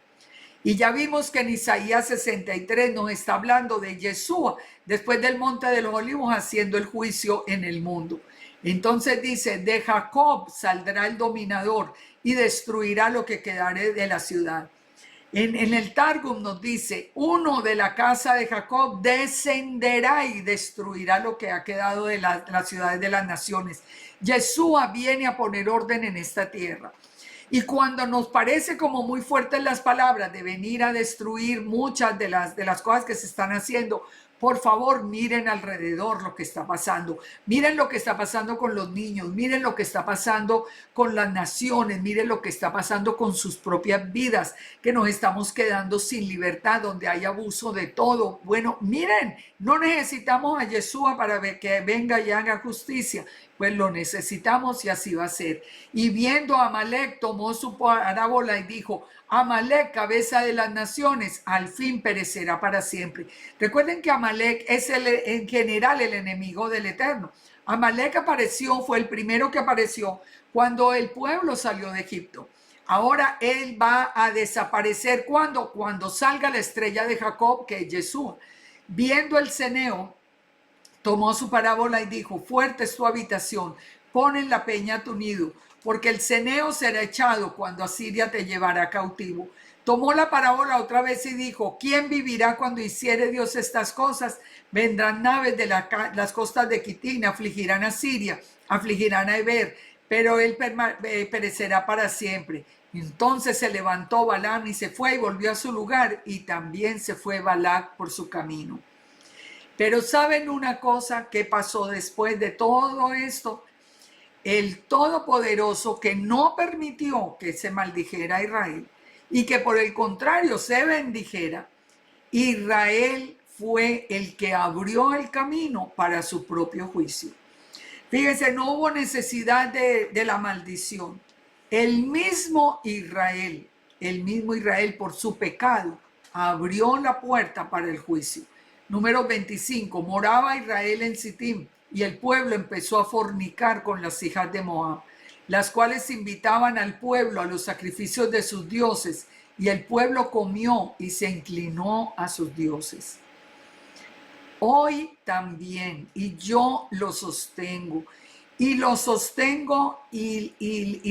Y ya vimos que en Isaías 63 nos está hablando de Yeshua después del monte de los olivos haciendo el juicio en el mundo. Entonces dice, de Jacob saldrá el dominador y destruirá lo que quedare de la ciudad. En el Targum nos dice, uno de la casa de Jacob descenderá y destruirá lo que ha quedado de las ciudades de las naciones. Yeshua viene a poner orden en esta tierra. Y cuando nos parece como muy fuertes las palabras de venir a destruir muchas de las cosas que se están haciendo, por favor, miren alrededor lo que está pasando. Miren lo que está pasando con los niños, miren lo que está pasando con las naciones, miren lo que está pasando con sus propias vidas, que nos estamos quedando sin libertad, donde hay abuso de todo. Bueno, miren, no necesitamos a Yeshua para que venga y haga justicia. Pues lo necesitamos y así va a ser. Y viendo a Amalek, tomó su parábola y dijo, Amalek, cabeza de las naciones, al fin perecerá para siempre. Recuerden que Amalek es en general el enemigo del Eterno. Amalek apareció, fue el primero que apareció cuando el pueblo salió de Egipto. Ahora él va a desaparecer cuando salga la estrella de Jacob, que es Yeshua. Viendo el ceneo, tomó su parábola y dijo, fuerte es tu habitación, pon en la peña tu nido, porque el ceneo será echado cuando Asiria te llevará cautivo. Tomó la parábola otra vez y dijo, ¿quién vivirá cuando hiciere Dios estas cosas? Vendrán naves de las costas de Quitín, afligirán a Siria, afligirán a Eber, pero él perecerá para siempre. Entonces se levantó Balaam y se fue y volvió a su lugar, y también se fue Balac por su camino. Pero ¿saben una cosa que pasó después de todo esto? El Todopoderoso, que no permitió que se maldijera a Israel y que por el contrario se bendijera, Israel fue el que abrió el camino para su propio juicio. Fíjense, no hubo necesidad de la maldición. El mismo Israel por su pecado, abrió la puerta para el juicio. Número 25, moraba Israel en Sittim y el pueblo empezó a fornicar con las hijas de Moab, las cuales invitaban al pueblo a los sacrificios de sus dioses, y el pueblo comió y se inclinó a sus dioses. Hoy también, y yo lo sostengo, y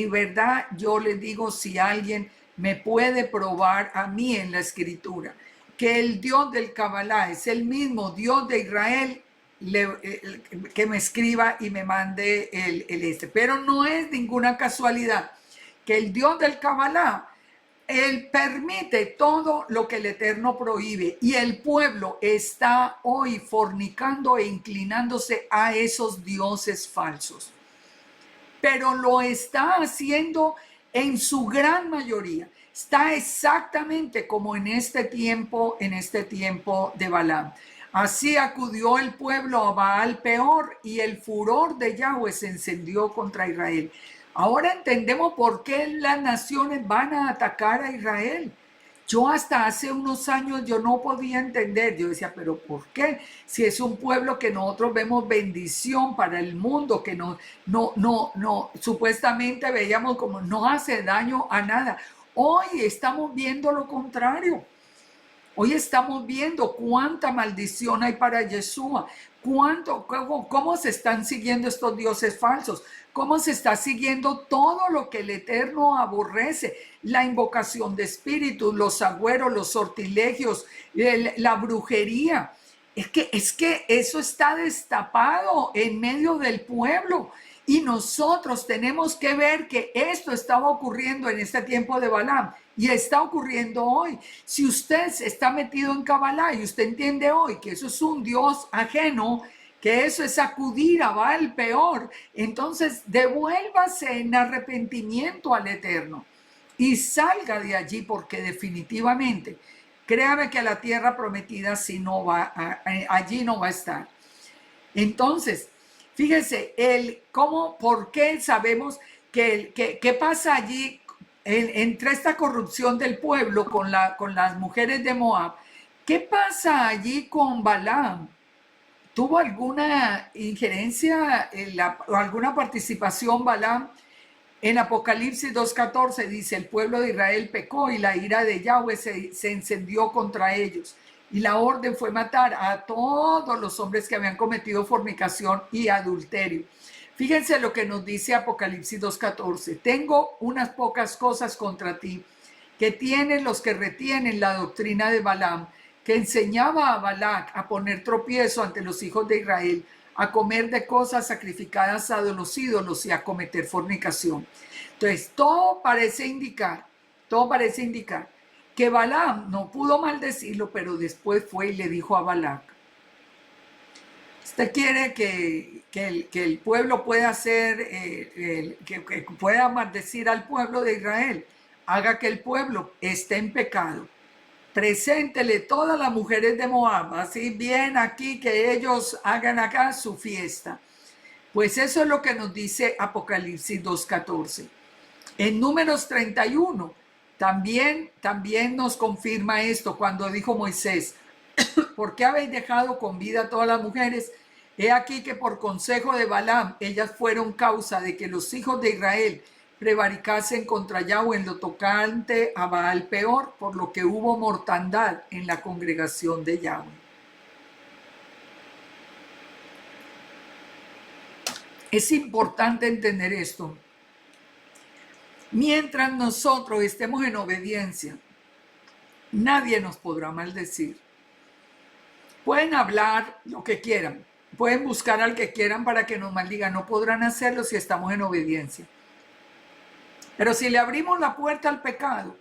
verdad, yo le digo, si alguien me puede probar a mí en la escritura que el Dios del Kabbalah es el mismo Dios de Israel, que me escriba y me mande pero no es ninguna casualidad que el Dios del Kabbalah, él permite todo lo que el Eterno prohíbe, y el pueblo está hoy fornicando e inclinándose a esos dioses falsos. Pero lo está haciendo en su gran mayoría. Está exactamente como en este tiempo de Balaam. Así acudió el pueblo a Baal Peor y el furor de Yahweh se encendió contra Israel. Ahora entendemos por qué las naciones van a atacar a Israel. Yo hasta hace unos años yo no podía entender, yo decía, pero ¿por qué? Si es un pueblo que nosotros vemos bendición para el mundo, que no, supuestamente veíamos como no hace daño a nada. Hoy estamos viendo lo contrario. Hoy estamos viendo cuánta maldición hay para Yeshua, cómo se están siguiendo estos dioses falsos, cómo se está siguiendo todo lo que el Eterno aborrece, la invocación de espíritus, los agüeros, los sortilegios, la brujería. Es que eso está destapado en medio del pueblo. Y nosotros tenemos que ver que esto estaba ocurriendo en este tiempo de Balaam y está ocurriendo hoy. Si usted está metido en Kabbalah y usted entiende hoy que eso es un Dios ajeno, que eso es acudir a Baal peor, entonces devuélvase en arrepentimiento al Eterno y salga de allí, porque definitivamente, créame que la tierra prometida si no va allí no va a estar. Entonces, fíjense, por qué sabemos qué pasa allí entre esta corrupción del pueblo con las mujeres de Moab. ¿Qué pasa allí con Balaam? ¿Tuvo alguna injerencia o alguna participación Balaam? En Apocalipsis 2:14 dice, el pueblo de Israel pecó y la ira de Yahweh se encendió contra ellos. Y la orden fue matar a todos los hombres que habían cometido fornicación y adulterio. Fíjense lo que nos dice Apocalipsis 2:14. Tengo unas pocas cosas contra ti, que tienen los que retienen la doctrina de Balaam, que enseñaba a Balac a poner tropiezo ante los hijos de Israel, a comer de cosas sacrificadas a los ídolos y a cometer fornicación. Entonces, todo parece indicar que Balaam no pudo maldecirlo, pero después fue y le dijo a Balac, usted quiere que el pueblo pueda hacer, que pueda maldecir al pueblo de Israel, haga que el pueblo esté en pecado. Preséntele todas las mujeres de Moab, así bien aquí que ellos hagan acá su fiesta. Pues eso es lo que nos dice Apocalipsis 2:14. En Números 31 también nos confirma esto cuando dijo Moisés, ¿por qué habéis dejado con vida a todas las mujeres? He aquí que por consejo de Balaam ellas fueron causa de que los hijos de Israel prevaricasen contra Yahweh en lo tocante a Baal peor, por lo que hubo mortandad en la congregación de Yahweh. Es importante entender esto. Mientras nosotros estemos en obediencia, nadie nos podrá maldecir. Pueden hablar lo que quieran, pueden buscar al que quieran para que nos maldigan, no podrán hacerlo si estamos en obediencia. Pero si le abrimos la puerta al pecado,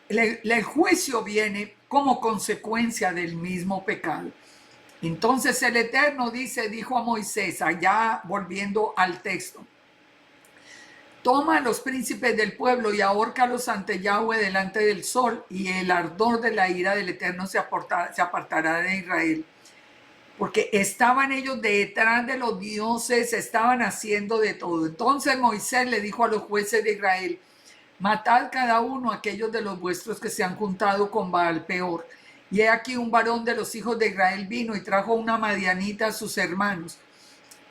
el juicio viene como consecuencia del mismo pecado. Entonces el Eterno dijo a Moisés, allá volviendo al texto, toma a los príncipes del pueblo y ahórcalos ante Yahweh delante del sol, y el ardor de la ira del Eterno se apartará de Israel. Porque estaban ellos detrás de los dioses, estaban haciendo de todo. Entonces Moisés le dijo a los jueces de Israel, matad cada uno a aquellos de los vuestros que se han juntado con Baal peor. Y he aquí un varón de los hijos de Israel vino y trajo una madianita a sus hermanos,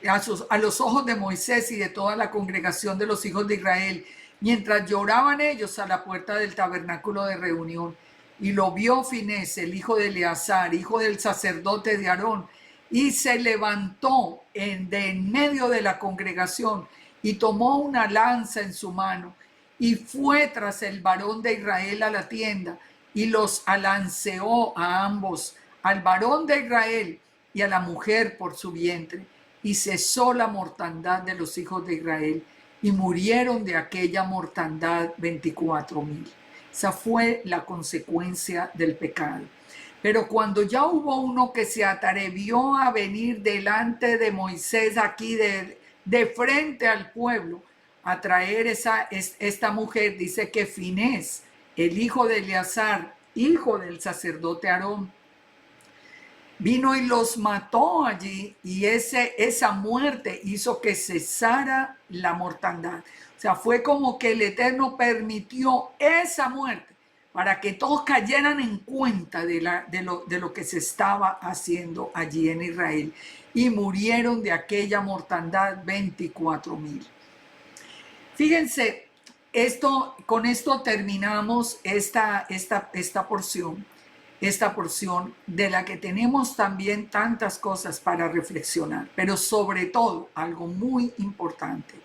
a los ojos de Moisés y de toda la congregación de los hijos de Israel, mientras lloraban ellos a la puerta del tabernáculo de reunión. Y lo vio Finés, el hijo de Eleazar, hijo del sacerdote de Aarón, y se levantó de en medio de la congregación y tomó una lanza en su mano y fue tras el varón de Israel a la tienda y los alanceó a ambos, al varón de Israel y a la mujer por su vientre, y cesó la mortandad de los hijos de Israel y murieron de aquella mortandad 24,000. Esa fue la consecuencia del pecado. Pero cuando ya hubo uno que se atrevió a venir delante de Moisés aquí de frente al pueblo a traer esta mujer, dice que Finés, el hijo de Eleazar, hijo del sacerdote Aarón, vino y los mató allí, y esa muerte hizo que cesara la mortandad. O sea, fue como que el Eterno permitió esa muerte para que todos cayeran en cuenta de lo que se estaba haciendo allí en Israel. Y murieron de aquella mortandad 24,000. Fíjense, con esto terminamos esta porción de la que tenemos también tantas cosas para reflexionar, pero sobre todo algo muy importante,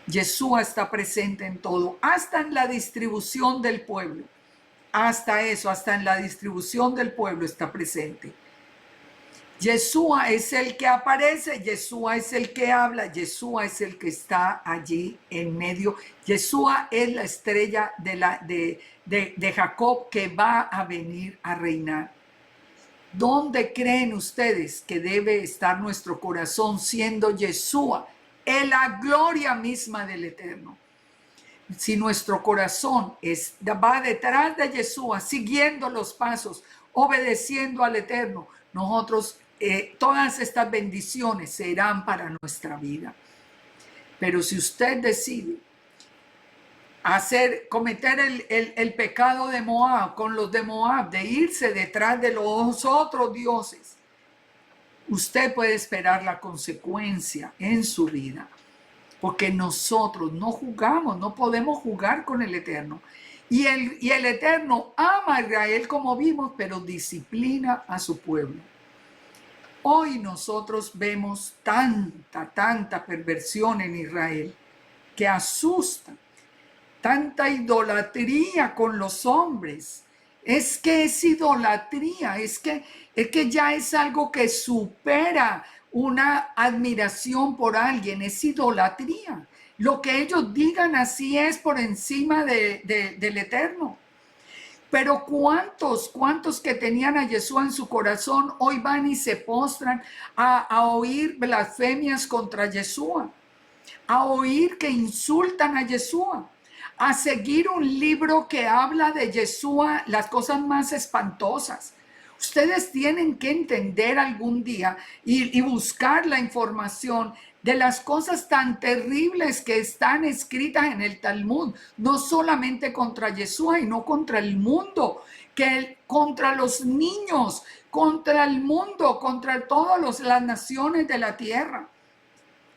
Yeshua está presente en todo, hasta en la distribución del pueblo, hasta en la distribución del pueblo está presente. Yeshua es el que aparece, Yeshua es el que habla, Yeshua es el que está allí en medio. Yeshua es la estrella de Jacob que va a venir a reinar. ¿Dónde creen ustedes que debe estar nuestro corazón siendo Yeshua, en la gloria misma del Eterno? Si nuestro corazón va detrás de Yeshua, siguiendo los pasos, obedeciendo al Eterno, nosotros todas estas bendiciones serán para nuestra vida. Pero si usted decide cometer el pecado de Moab, con los de Moab, de irse detrás de los otros dioses, usted puede esperar la consecuencia en su vida. Porque nosotros no jugamos, no podemos jugar con el Eterno. Y el Eterno ama a Israel, como vimos, pero disciplina a su pueblo. Hoy nosotros vemos tanta perversión en Israel que asusta, tanta idolatría con los hombres. Es que es idolatría, es que ya es algo que supera una admiración por alguien, es idolatría. Lo que ellos digan así es por encima del Eterno. Pero ¿cuántos que tenían a Yeshua en su corazón hoy van y se postran a oír blasfemias contra Yeshua, a oír que insultan a Yeshua, a seguir un libro que habla de Yeshua, las cosas más espantosas? Ustedes tienen que entender algún día y buscar la información de las cosas tan terribles que están escritas en el Talmud, no solamente contra Yeshua y no contra el mundo, contra los niños, contra el mundo, contra todas las naciones de la tierra.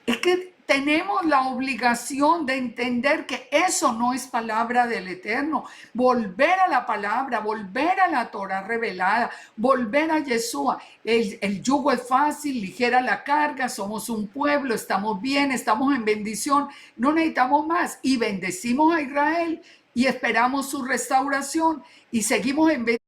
Es que tenemos la obligación de entender que eso no es palabra del Eterno. Volver a la palabra, volver a la Torah revelada, volver a Yeshua. El yugo es fácil, ligera la carga, somos un pueblo, estamos bien, estamos en bendición, no necesitamos más. Y bendecimos a Israel y esperamos su restauración y seguimos en bendición.